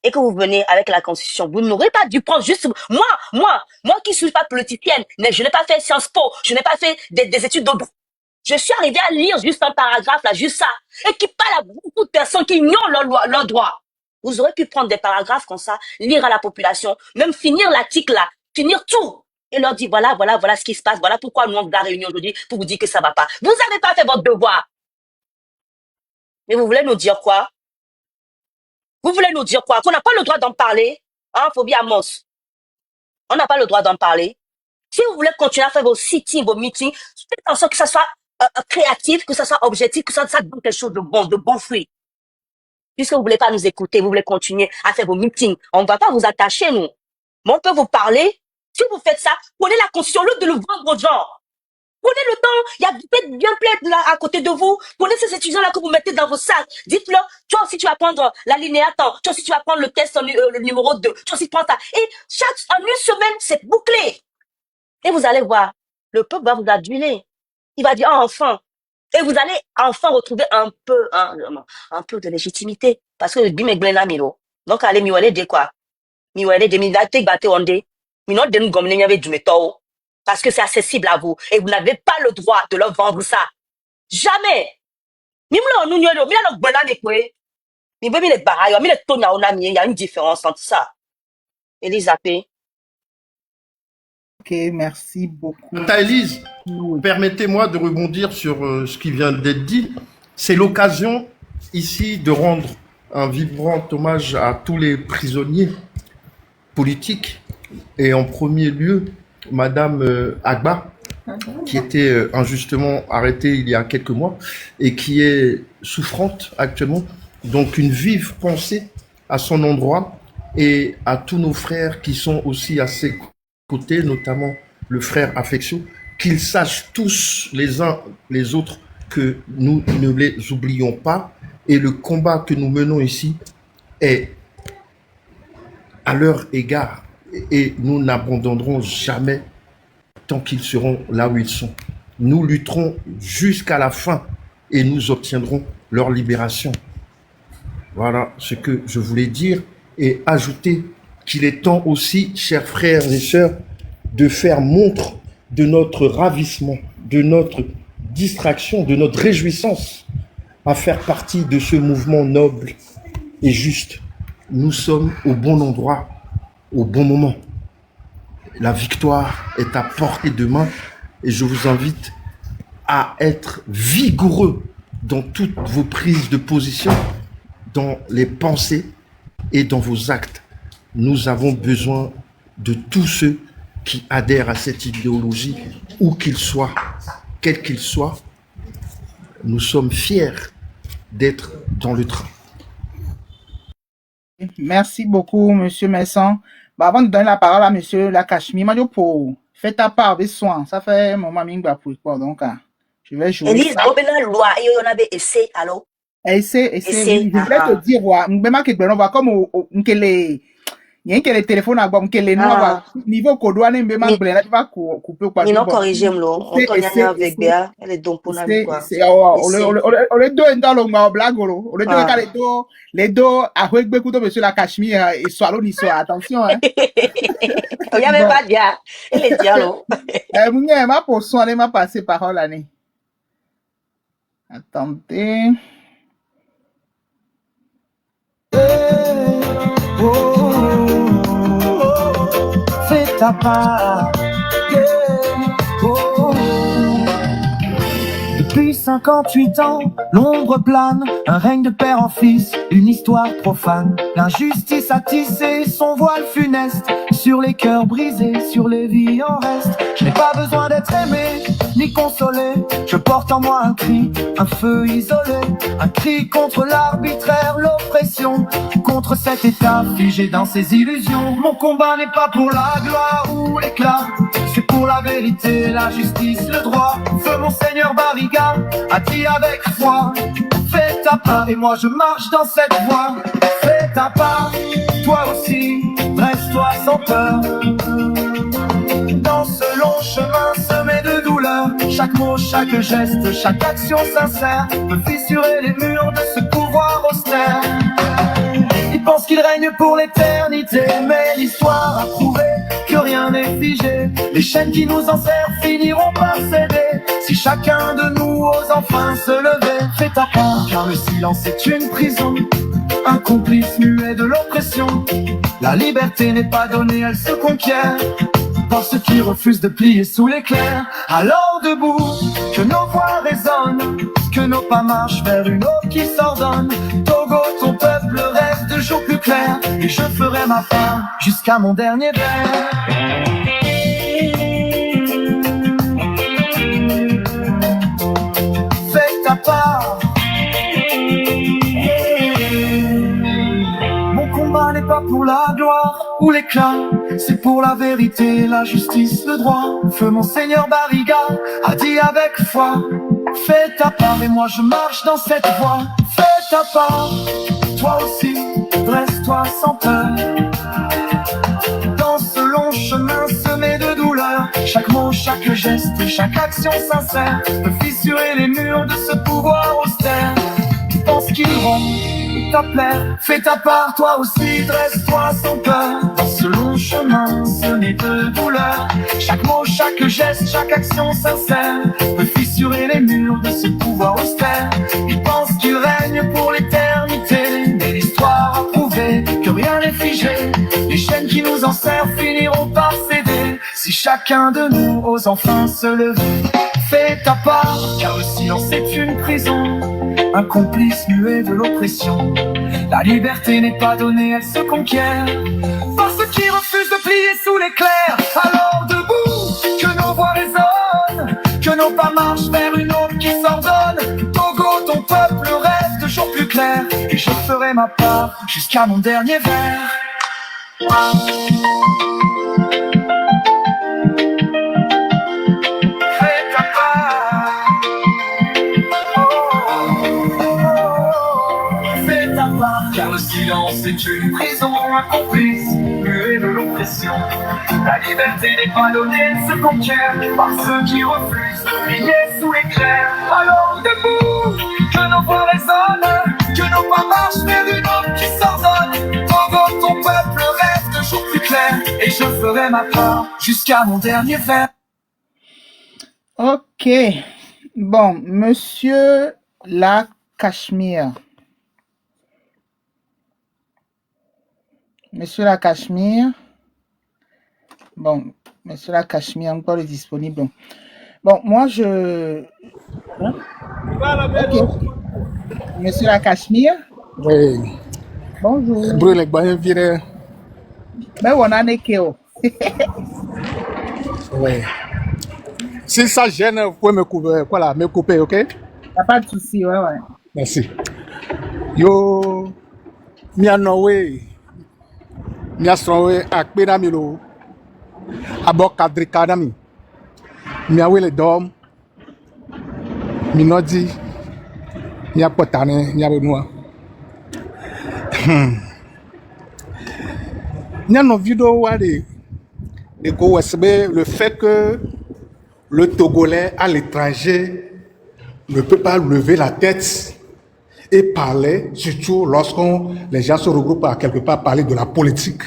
Et que vous venez avec la Constitution, vous n'aurez pas dû prendre juste... Moi qui suis pas politicienne, mais je n'ai pas fait Sciences Po, je n'ai pas fait des études de droit. Je suis arrivée à lire juste un paragraphe, là, juste ça, et qui parle à beaucoup de personnes qui ignorent leurs droits. Vous aurez pu prendre des paragraphes comme ça, lire à la population, même finir l'article là, finir tout, et leur dire voilà ce qui se passe, voilà pourquoi nous on va réunir aujourd'hui pour vous dire que ça va pas. Vous n'avez pas fait votre devoir. Mais vous voulez nous dire quoi? Vous voulez nous dire quoi? Qu'on n'a pas le droit d'en parler? Hein, Phobie Amos? On n'a pas le droit d'en parler. Si vous voulez continuer à faire vos sittings, vos meetings, faites en sorte que ça soit créatif, que ça soit objectif, que ça donne quelque chose de bon fruit. puisque vous voulez pas nous écouter, vous voulez continuer à faire vos meetings. On ne va pas vous attacher, nous. Mais on peut vous parler. Si vous faites ça, prenez la constitution, au lieu de le vendre aux gens. Prenez le temps, il y a peut-être bien plein là à côté de vous. Prenez ces étudiants-là que vous mettez dans vos sacs. Dites-leur, toi aussi tu vas prendre l'alinéa tant, toi aussi tu vas prendre le test le numéro 2, toi aussi prends ça. Et en une semaine, c'est bouclé. Et vous allez voir, le peuple va vous aduler. Il va dire, enfin. Et vous allez enfin retrouver un peu de légitimité. Parce que le bim est blé milo. Donc allez m'y aller de quoi? M'y aller de m'y aller battre on dit. M'y not de nous gommer avec du métal. Parce que c'est accessible à vous. Et vous n'avez pas le droit de leur vendre ça. Jamais. Il y a une différence entre ça. Elisabeth. Ok, merci beaucoup. Tata Élise, Oui. permettez-moi de rebondir sur ce qui vient d'être dit. C'est l'occasion ici de rendre un vibrant hommage à tous les prisonniers politiques et en premier lieu, Madame Agba, qui était injustement arrêtée il y a quelques mois et qui est souffrante actuellement. Donc une vive pensée à son endroit et à tous nos frères qui sont aussi à ses côtés, notamment le frère Affection, qu'ils sachent tous les uns les autres que nous ne les oublions pas et le combat que nous menons ici est à leur égard et nous n'abandonnerons jamais tant qu'ils seront là où ils sont. Nous lutterons jusqu'à la fin et nous obtiendrons leur libération. Voilà ce que je voulais dire et ajouter qu'il est temps aussi, chers frères et sœurs, de faire montre de notre ravissement, de notre distraction, de notre réjouissance à faire partie de ce mouvement noble et juste. Nous sommes au bon endroit, au bon moment. La victoire est à portée de main et je vous invite à être vigoureux dans toutes vos prises de position, dans les pensées et dans vos actes. Nous avons besoin de tous ceux qui adhèrent à cette idéologie, où qu'ils soient, quels qu'ils soient. Nous sommes fiers d'être dans le train. Merci beaucoup, Monsieur Messon. Bah, avant de donner la parole à Monsieur Lakashmi, Mario pour fais ta part des soins. Ça fait mon mamie pour quoi donc je vais jouer. Élise, ça. loi et on avait essayé alors. Essaye, oui. Je voulais te dire, même que on va comme il y a un téléphone à boire, niveau codouane, même là tu vas couper quoi. Ils n'ont corrigé m'lo. On tourne avec Béa, elle est donc pour nous quoi. On les deux dans le blague on les deux à Huegbe couteau Monsieur Lakashmi et Swallow ni soit attention hein. Il y avait pas dia. Elle est dia lo. Mounia ma pour soigner ma passer parole l'année. Attendez. Fais ta part. Depuis 58 ans, l'ombre plane, un règne de père en fils, une histoire profane. L'injustice a tissé son voile funeste sur les cœurs brisés, sur les vies en reste. Je n'ai pas besoin d'être aimé, ni consolé. Je porte en moi un cri, un feu isolé. Un cri contre l'arbitraire, l'oppression, contre cet état figé dans ses illusions. Mon combat n'est pas pour la gloire ou l'éclat, c'est pour la vérité, la justice, le droit. Feu Monseigneur Barriga a dit avec foi, fais ta part et moi je marche dans cette voie. Fais ta part, toi aussi, dresse-toi sans peur. Dans ce long chemin semé de douleur, chaque mot, chaque geste, chaque action sincère peut fissurer les murs de ce pouvoir austère. Ils pensent qu'ils règnent pour l'éternité, mais l'histoire a prouvé que rien n'est figé. Les chaînes qui nous enserrent finiront par céder si chacun de nous ose enfin se lever. Fais ta part, car le silence est une prison, un complice muet de l'oppression. La liberté n'est pas donnée, elle se conquiert par ceux qui refusent de plier sous l'éclair. Alors debout, que nos voix résonnent, que nos pas marchent vers une eau qui s'ordonne. Togo, ton peuple rêve de jours plus clairs, et je ferai ma part jusqu'à mon dernier verre. Fais ta part. ou l'éclat. C'est pour la vérité, la justice, le droit. Feu Monseigneur Barriga a dit avec foi. Fais ta part et moi je marche dans cette voie. Fais ta part, toi aussi, dresse-toi sans peur. Dans ce long chemin semé de douleur, chaque mot, chaque geste, chaque action sincère peut fissurer les murs de ce pouvoir austère. Tu penses qu'ils vont ta plaire, fais ta part, toi aussi, dresse-toi sans peur. Dans ce long chemin semé de douleur, chaque mot, chaque geste, chaque action sincère peut fissurer les murs de ce pouvoir austère. Ils pensent qu'ils règnent pour l'éternité, mais l'histoire a prouvé que rien n'est figé. Les chaînes qui nous enserrent finiront par céder si chacun de nous ose enfin se lever. Fais ta part, car le silence est une prison, un complice muet de l'oppression. La liberté n'est pas donnée, elle se conquiert par ceux qui refusent de plier sous l'éclair. Alors debout, que nos voix résonnent, que nos pas marchent vers une aube qui s'ordonne. Togo, ton peuple rêve de jours plus clairs, et je ferai ma part jusqu'à mon dernier vers. Car le silence est une prison, un complice muet de l'oppression. La liberté n'est pas donnée, elle se conquiert par ceux qui refusent de briller sous l'éclair. Alors debout, que nos voix résonnent, que nos pas marchent vers une aube qui s'ordonne. Togo, ton peuple rêve de jours plus clairs, et je ferai ma part jusqu'à mon dernier vers. Ok. Bon, monsieur la Cachemire. Monsieur la Cachemire. Bon, monsieur la Cachemire encore est disponible. Bon, moi je... Hein? Ok. Monsieur la Cachemire. Oui. Bonjour. Brûle les viré. Ben, on a un Keo. Oui. Si ça gêne, vous pouvez me couper, voilà, me couper, ok? Y'a pas de souci, ouais. Merci. Yo, mia nowe, mia strowe akpera milo, abo kadrika dami, mia wele dom, minodi, mia potane, mia benua. Mia no vidéo wale, et ko wesbe le fait que le Togolais à l'étranger ne peut pas lever la tête et parler, surtout lorsqu'on les gens se regroupent à quelque part parler de la politique.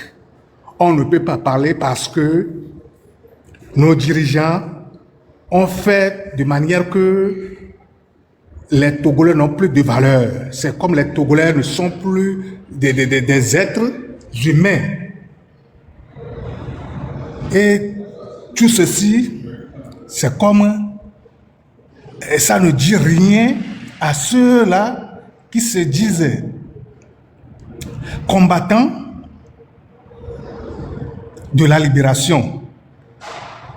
On ne peut pas parler parce que nos dirigeants ont fait de manière que les Togolais n'ont plus de valeur. C'est comme les Togolais ne sont plus des êtres humains. Et tout ceci, c'est comme, et ça ne dit rien à ceux-là qui se disent combattants de la libération.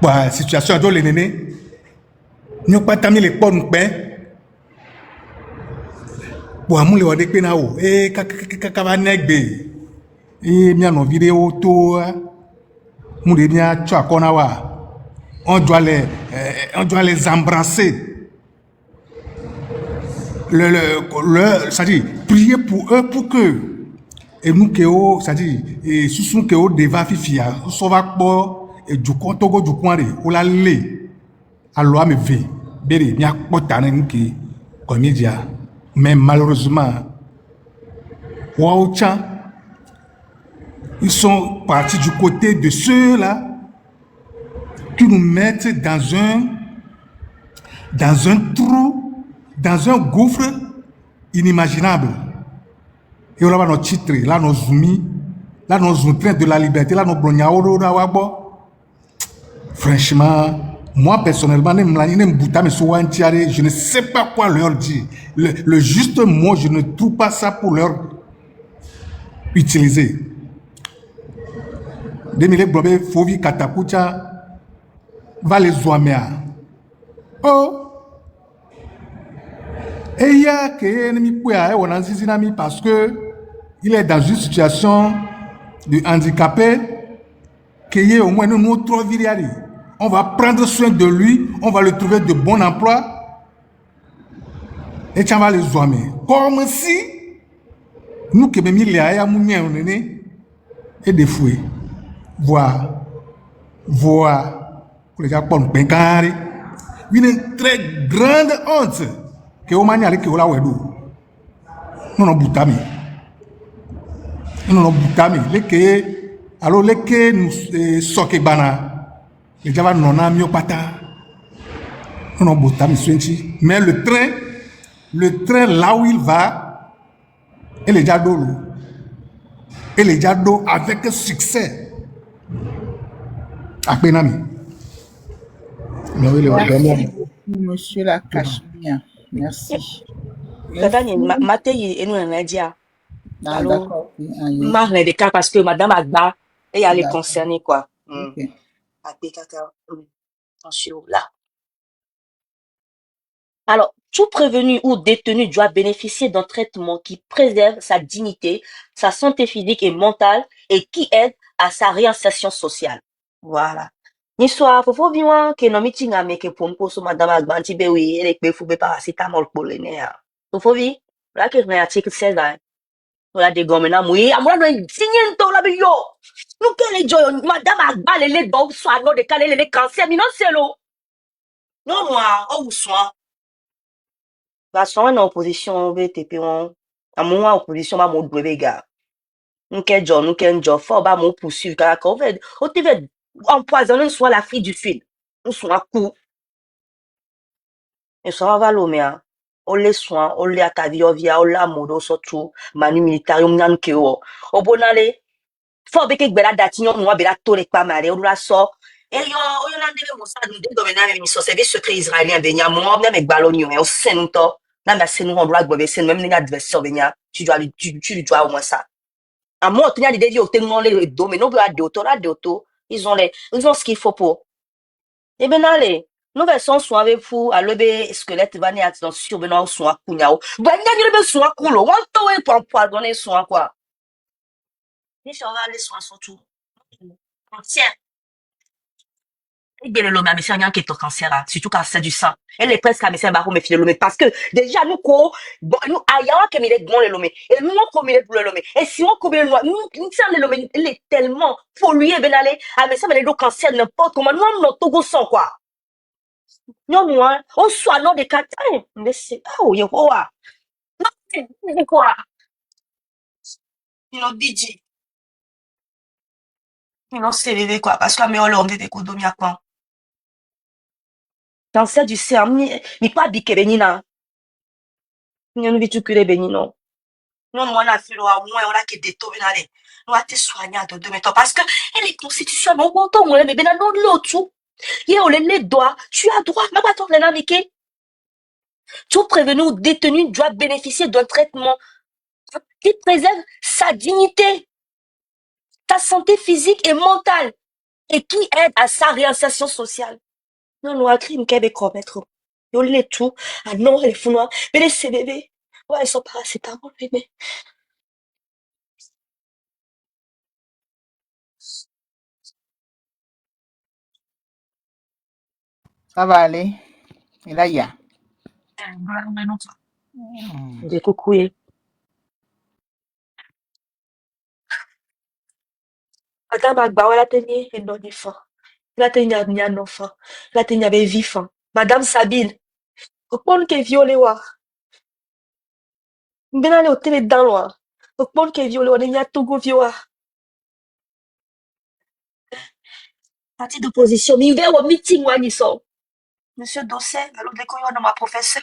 La situation de l'ennemi, nous n'avons pas terminé les bonnes paix. Pour nous, les gens qui ont été et nous avons vidéo tout, nous avons on doit les embrasser. C'est-à-dire, prier pour eux pour que, et nous, c'est-à-dire, et sous nous, que devant fifia, sauva pour, et du compte, du coin, ou la lait, à l'oie me vie, béré, n'y a pas de qui, comme il dit, mais malheureusement, ils sont partis du côté de ceux-là qui nous mettent dans un trou, dans un gouffre inimaginable. Et on a notre titre, là nos zoomis, là nos trains de la liberté, là nos blognaoro, franchement, moi personnellement, je ne sais pas quoi leur dire. Le juste mot, je ne trouve pas ça pour leur utiliser. Demile Blobé, Fovi, Katakucha, va les Zouamea. Oh! Et il y a que l'ennemi parce que il est dans une situation de handicapé, qu'il y ait au moins une autre vie. On va prendre soin de lui, on va lui trouver de bons emplois. Et tu vas les hommes. Comme si nous qui avons mis les aïe et des fouets. Voir. Pour les gens qui ont une très grande honte que au manière que la wedu. Non boutami. Non boutami. Alors les que nous soke bana. Les gens non a mieux pata. Non boutami swinchi. Mais le train là où il va, et les jaddo avec succès. Akbenami. Merci beaucoup, monsieur la Cachemire. Merci. Tata ni Matei et nous en India. Ah, Alors, d'accord. Ah, yes. marre des cas parce que Madame Agba, elle est D'accord. concernée, quoi. Ok. Attention, là. Alors, tout prévenu ou détenu doit bénéficier d'un traitement qui préserve sa dignité, sa santé physique et mentale et qui aide à sa réinsertion sociale. Voilà. Ni soit, faut bien que nos meeting a que pour nous, Madame Agba, anti oui, elle est peu fou, paracétamol pour les nerfs. Faut bien. Là, que un article 16 là. Voilà des gommes là, oui, amuna no signer to la bio. Nous quel joy, Madame Agba les donc soit non de caler les cancers, mais non c'est l'eau. Non moi, au soin. Bah soin en opposition VTP on. À moi opposition ma mon bébé gars. Nous quel job, faut ba mon poursuivre car qu'on fait. On te fait empoisonner soit la fille du Sud. On soit coup. Et ça va l'homme on les soins, on les atavia, on la modo surtout, manu militarium nan keo. Au bon aller. Faut que bela datinyo moi bela tole pas mal on la sort et yo nan debe mo sa de domena mi so service secret israélien benya mo même avec ballonio et au sento na ma senu on doit gobe sen même ni adversaire benya tu dois au moins ça à moi tu as des au tenons les domino bla de auto ils ont ce qu'il faut pour et ben allez nous versons soin avec vous à lever squelette va ni dans survenant soin kunyao ben ni le soin kulo on to et pour donner soin quoi ni sur va les soins surtout tiens. Et bien le mais c'est rien qui est au cancer, surtout cancer du sang. Elle est presque à me faire me filer le parce que déjà nous quoi, nous ailleurs que il est bon le lomé et nous on comme il est pour le lomé et si on comme le nous ça le lomé il est tellement pollué ben aller à me ça mais le cancer n'importe comment nous on Togo sang quoi. Non moi on soit non des quatre mais c'est oh yo quoi. Non c'est quoi. Il a dit il a célébré quoi parce que mais on l'a des coups de quoi. Cancer du sein, mi pas bique benina. Ni on vitu kure benino. Non, moi, on a fait le moins, on a qui détourne aller. Nous, a te soigné de demain parce que elle est constitutionnelle, mon temps, on mais ben, non, l'autre, y a, on les doigts, tu as droit, ma bâton, les namiqué. Tout prévenu ou détenu doit bénéficier d'un traitement qui préserve sa dignité, sa santé physique et mentale et qui aide à sa réinsertion sociale. Non, nous, à crime, qu'elle est commettre. Yo, les tout, ah non, les fous noirs, mais les CBB, ouais, ils sont paracétamol, mais. Ça va aller. Et là, il y a. Des coucouilles. Madame Agba, elle a tenu un enfant. Elle a tenu un enfant. Elle a tenu un vivant. Madame Sabine, pourquoi qui est violée, wa? Ben aller au télé dans l'oie. Pourquoi qui est violée, on est à Togo vioa. Parti d'opposition, mais il va au meeting, wa, ils sont. Monsieur Dosset, alors, dès qu'on y a dans ma professeure.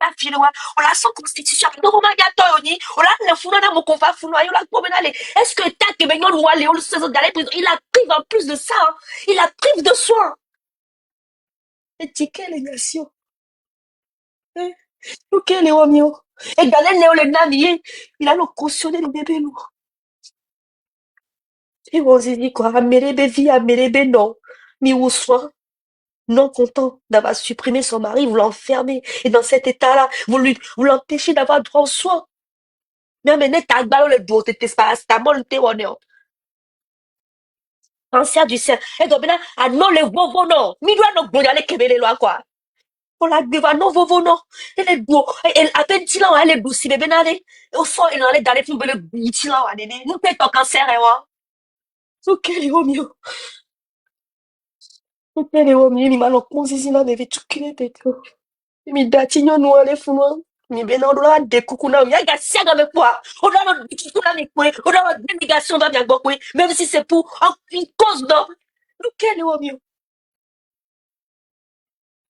La fille, on la sans constitution. Donc, on a gâteau, on a le founon dans mon confort, founon, on l'a promené. Est-ce que t'as que maintenant, nous, allons, le saison d'aller prison, il a prive en plus de ça, hein. Il a prive de soins. Et ticket, les nations. Ok, les hommes, et Galène, Léo, les namiers, il a le cautionné le bébé, nous. Et vous avez dit quoi, Amérébé, vie, Amérébé, non. Mais où soit, non content d'avoir supprimé son mari, vous l'enfermez. Et dans cet état-là, vous l'empêchez d'avoir droit aux soins. Mais maintenant, t'as ballon le dos, t'es paracétamol, t'es on est. Cancer du sein. Et donc maintenant, ah non, les vovo non. Mi doit non bonne aller kebele lo quoi. On la déva non vovo non. Elle est beau. Elle à peine ti là, elle est douce, bébé n'allez. Au fond, elle allait dans les films le ti là, nene. Nous peut ton cancer et wa. Ok, les hommes. Ok, les hommes, mi malo konzizi na bébé tu kine tete. Mi dati nyo no ale funo. Mi bena odola de kukuna mi aga siaga me quoi. Odola no kukuna mi quoi. Odola no dénégation va bien quoi. Même si c'est pour une cause d'or. Ok, les hommes.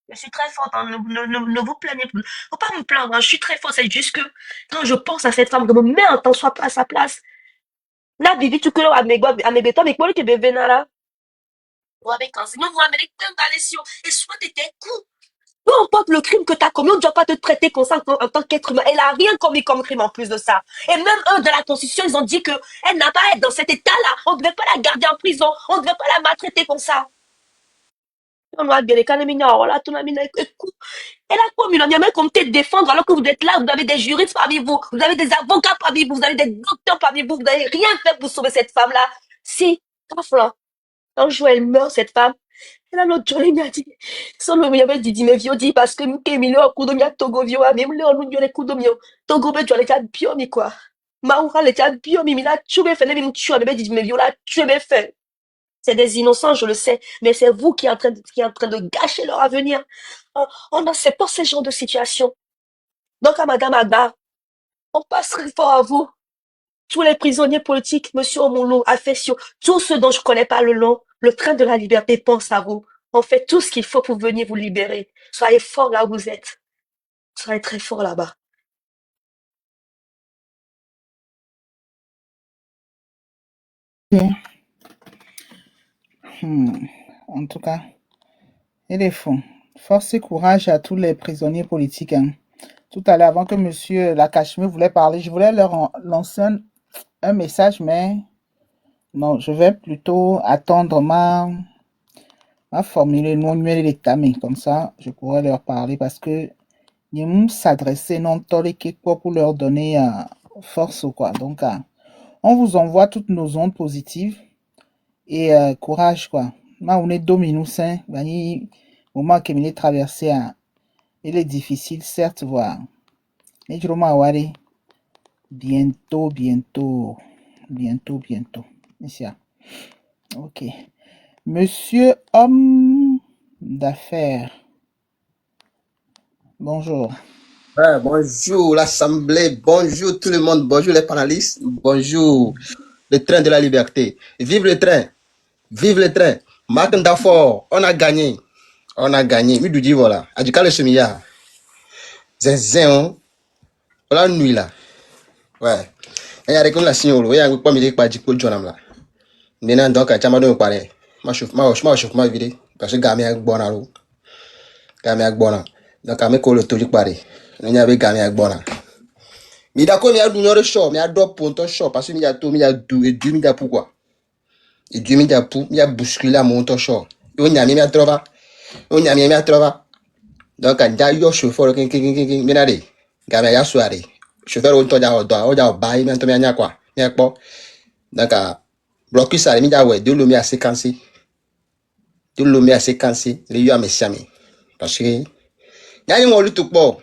Je suis très forte, hein, ne vous plaignez plus. Faut pas me plaindre, hein, je suis très forte. C'est juste que quand je pense à cette femme, je me mets en temps soit à sa place. Là, Vivi, tu connais à mes bétons, mais quoi que bébé là? Ou avec un sinon, vous amenez dans les sions. Et soit t'étais con. Peu importe le crime que t'as commis, on ne doit pas te traiter comme ça en tant qu'être humain. Elle a rien commis comme crime en plus de ça. Et même eux, de la Constitution, ils ont dit que elle n'a pas à être dans cet état-là. On ne devait pas la garder en prison. On ne devait pas la maltraiter comme ça. On doit bien les canamina, voilà, tout le monde écoute. Elle a commis la mienne comme te défendre alors que vous êtes là, vous avez des juristes parmi vous, vous avez des avocats parmi vous, vous avez des docteurs parmi vous, vous n'avez rien fait pour sauver cette femme-là. Si, là, un jour elle meurt, cette femme. Et là, l'autre jour, il m'a dit, son nom, il avait dit, mais vieux, dit, parce que nous, Kémile, au coup de mia, Togo, vieux, même là, nous, les coups de mio, Togo, ben, tu as les cas bio, mais quoi. Maoura, les cas bio, mais il a tué, fait, même, tu as, mais dit, mais vieux, là, tu es fait. C'est des innocents, je le sais, mais c'est vous qui êtes en train de gâcher leur avenir. On n'accepte pas ce genre de situation. Donc, à Madame Agba, on passe très fort à vous. Tous les prisonniers politiques, Monsieur Omolo, Afessio, tous ceux dont je connais pas le nom, le train de la liberté pense à vous. On fait tout ce qu'il faut pour venir vous libérer. Soyez forts là où vous êtes. Soyez très forts là-bas. Ok. En tout cas, il est fou. Force et courage à tous les prisonniers politiques, hein. Tout à l'heure, avant que Monsieur Lakashmi voulait parler, je voulais leur lancer un message, mais non, je vais plutôt attendre ma formule non mais comme ça, je pourrais leur parler parce que ils s'adresser non pour leur donner force ou quoi. Donc, on vous envoie toutes nos ondes positives et courage quoi. Là, on est dominus, hein. Moment que il traversé, il est difficile, certes, voir. Mais je vais bientôt. Ici. Ok. Monsieur homme d'affaires. Bonjour. Ouais, bonjour l'Assemblée, bonjour tout le monde, bonjour les panélistes, bonjour le train de la liberté. Vive le train, vive le train. Martin Dafour, on a gagné. Oui, du voilà. Adika le chemilla. Zenzin, on la nuit là. Ouais. Et il y a des signaux, il y a un peu de pas du coup de Jonam là. Maintenant, donc, à Chamado me paraît. Ma chauffe ma vidéo. Parce que Gamé a bon à l'eau. Gamé a bon à. Donc, à mes collègues, tout du pareil. Nous y avait Gamé a bon à. Mais d'accord, mais il y a du show, mais il y a d'autres pour ton show. Parce qu'il y a tout, il y a du, il y a pourquoi. Et du, il y a pour, il y a bousculé à mon ton show. On y a mis à trova. Donc, quand il y a eu chauffeur, bien allé. Gamé a soiré. Chauffeur, on t'a bail, mais on t'a quoi. Il y a quoi. Donc, bloqué ça, il y a ouais, de l'homme à séquencer. Les yeux à mes chamis. Parce que, il y a un tout bon.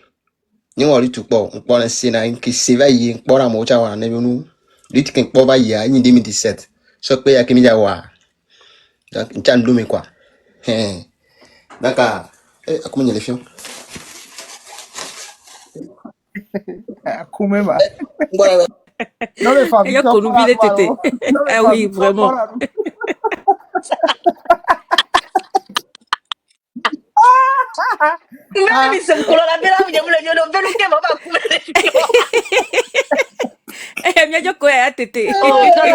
Ni wali tout bon, on prend un scénario qui s'éveille, on prend la moitié à nous. Lui, qui peut pas y aller en 2017. Ce que y a qui m'y a voir. Donc, il y a un domaine quoi. D'accord. Comment il les films? Koumema. Non, mais il y a Konubi les tétés. Ah oui, vraiment.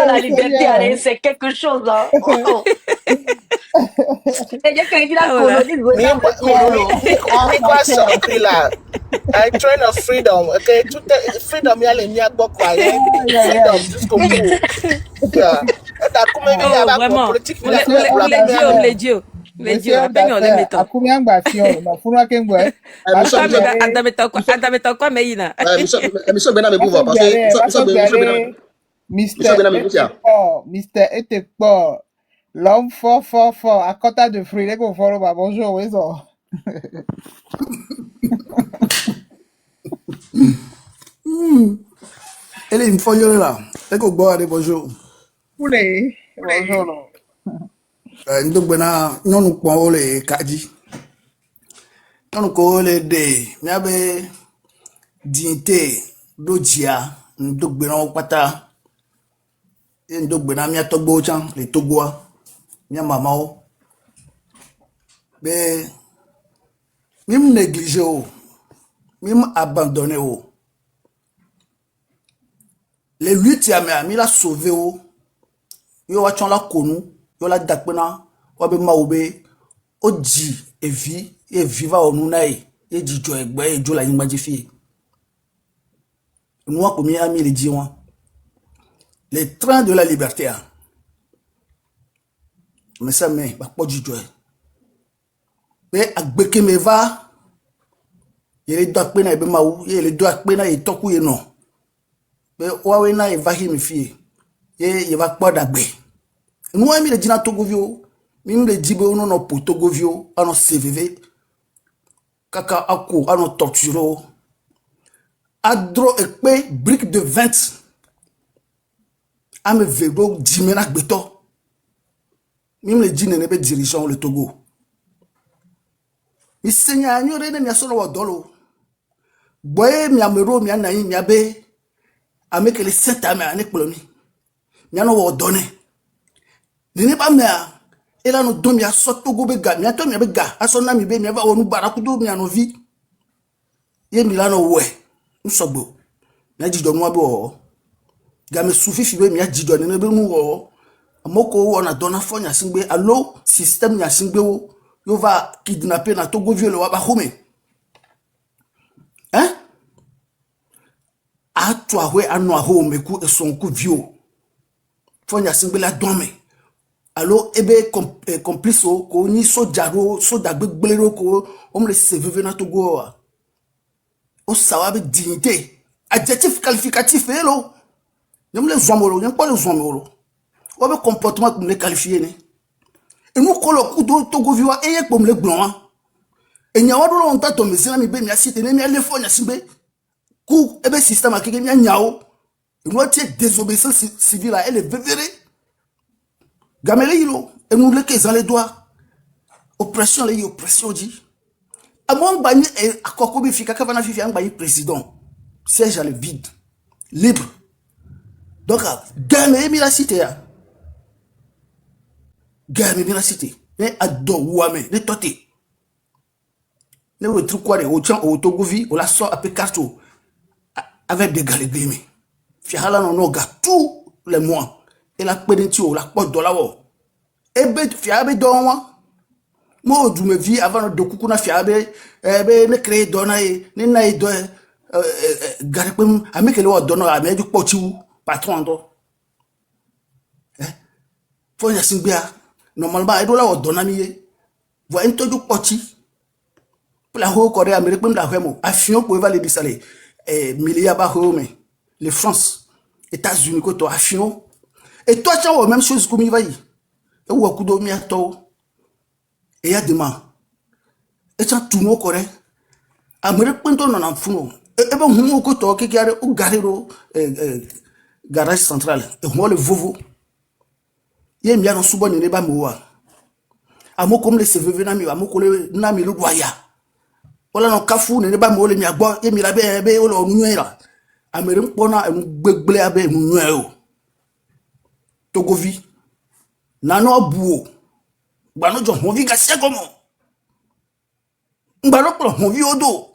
La liberté, allez, c'est quelque chose, hein. Train of freedom, okay? Freedom, y'a les miens quoi, freedom jusqu'au bout. Vraiment, on les dit. Mais Monsieur Dieu, homme rappelle-moi, on est d'affaires, métaux. à combien de fion, non, Founa Kengwe, Monsieur, Basso Biaré, Andameta quoi, mais il a. monsieur Benam est Basso pouvoir, parce que Biaré, Basso monsieur Benam, Biaré, monsieur Benam est pouvoir. Mister Etekpo, l'homme fort, à côté de fruits, les go follow, bonjour, oui, ça. Elle est une folle là. Elle est bonne, bonjour. Poulet, bonjour, non. Nous nous pouvons les kadi. Nous pouvons les dé. Nous avons dignité, d'odia, nous devons pata. Nous devons mia togo chan, les togoa, mia mamao. Mais, même négligé, même abandonné, les luttes, il a sauvé, yo wa chon la konu, yo la dakpena, wa be ma obe, o di, e viva onu na e di jo egbe, e jo la yingba di fi. Nous a commis ami les diwan. Les trains de la liberté, mais ça, mais, pas du tout. Mais, à Beke me va, il y a les deux pena et bemaou, il y a les deux pena et toku et non. Mais, ouawena et vahi me fie, il va pas d'agbe. Nous avons mis les dina togovio, même les dibé non non pour togovio, à nos CVV, kaka ako, à nos torturo, adro ekpe, brique de 20, à me vélo, dimenak beto. Même les djinnes ne dirigeant le Togo. Mi senya nyo rene mi asono wa dolo. Boye mi amero mi anayi mi abe ameke le senta me ane koloni. Mi ano wa donne. Nene ba me a ela no do mi aso Togo be ga mi ato mi abe ga aso na mi be mi aba wonu barakudo mi ano vi. Ye mi lano we. Nsobo. Mi ajido no abe o. Ga me sufi fi be mi ajido ne be nu o. Amoko on a donné fond ya singbe allo système ya singbe wo yo va kidnapper na Togo viole wa ba home. Hein? A toi we anu a home ku son ku vio. Fond ya singbe la dome. Allo ebe complice ko ni sojaro soda gbegblero ko on le CV na Togo. O sawabe dignité. Adjectif qualificatif hello. Nyam le zomolo, nyam pas le zomolo. Ou avec comportement comme les qualifiés. Et nous, quand le coup de Togo viwa, et comme les blancs. Et nous avons dit que nous avons dit que nous avons dit que nous avons système à qui nous avons nous avons désobéissance civile à elle est vévérée. Gamele yilo, et nous avons les doigts. Oppression, les oppression dit. À mon bagné, à quoi qu'on fika kavana fifi un bagné président. Siège à le vide. Libre. Donc, gamele mi la cité. Gare bien la cité. Mais ado ouame, les totés. Les autres quoi, les autres au Togovi, on la sort après carton. Avec des galets. Fiala non ga tous les mois. Et la pédentio, la porte de la haut. Et ben, fiabe donwa. Moi, je me vis avant de coucou na fiabe. Ne créer donnaye, ne naï de. Garepem, avec le haut donna, avec du potiou, patron d'or. Faut y assumer. Normalement, elle doit donner mieux. Vous avez un peu petit. Pour la Corée américaine, la Rémo, à Fion, pour évaluer des salaires. Milliards par les France, États-Unis, que toi, à Fion. Et toi, tu as la même chose comme il va y. Et où a coup de miato. Et il y a des mains. Et ça, tout le monde Corée. Américain, on en a fou. Et ben, on a toi qui a au garage central. Et moi, le vovo. Ye mi ano subo ni ba mowa amoko mle se veve na mi amoko le na mi lu boya wala no kafu ni ba mo le mi agbo ye mi la be o lo nu era amere mpona enu gbegble abe nu o Togovi na no buo gba no jo ho vi ga se gomo ngba no plo ho vi odo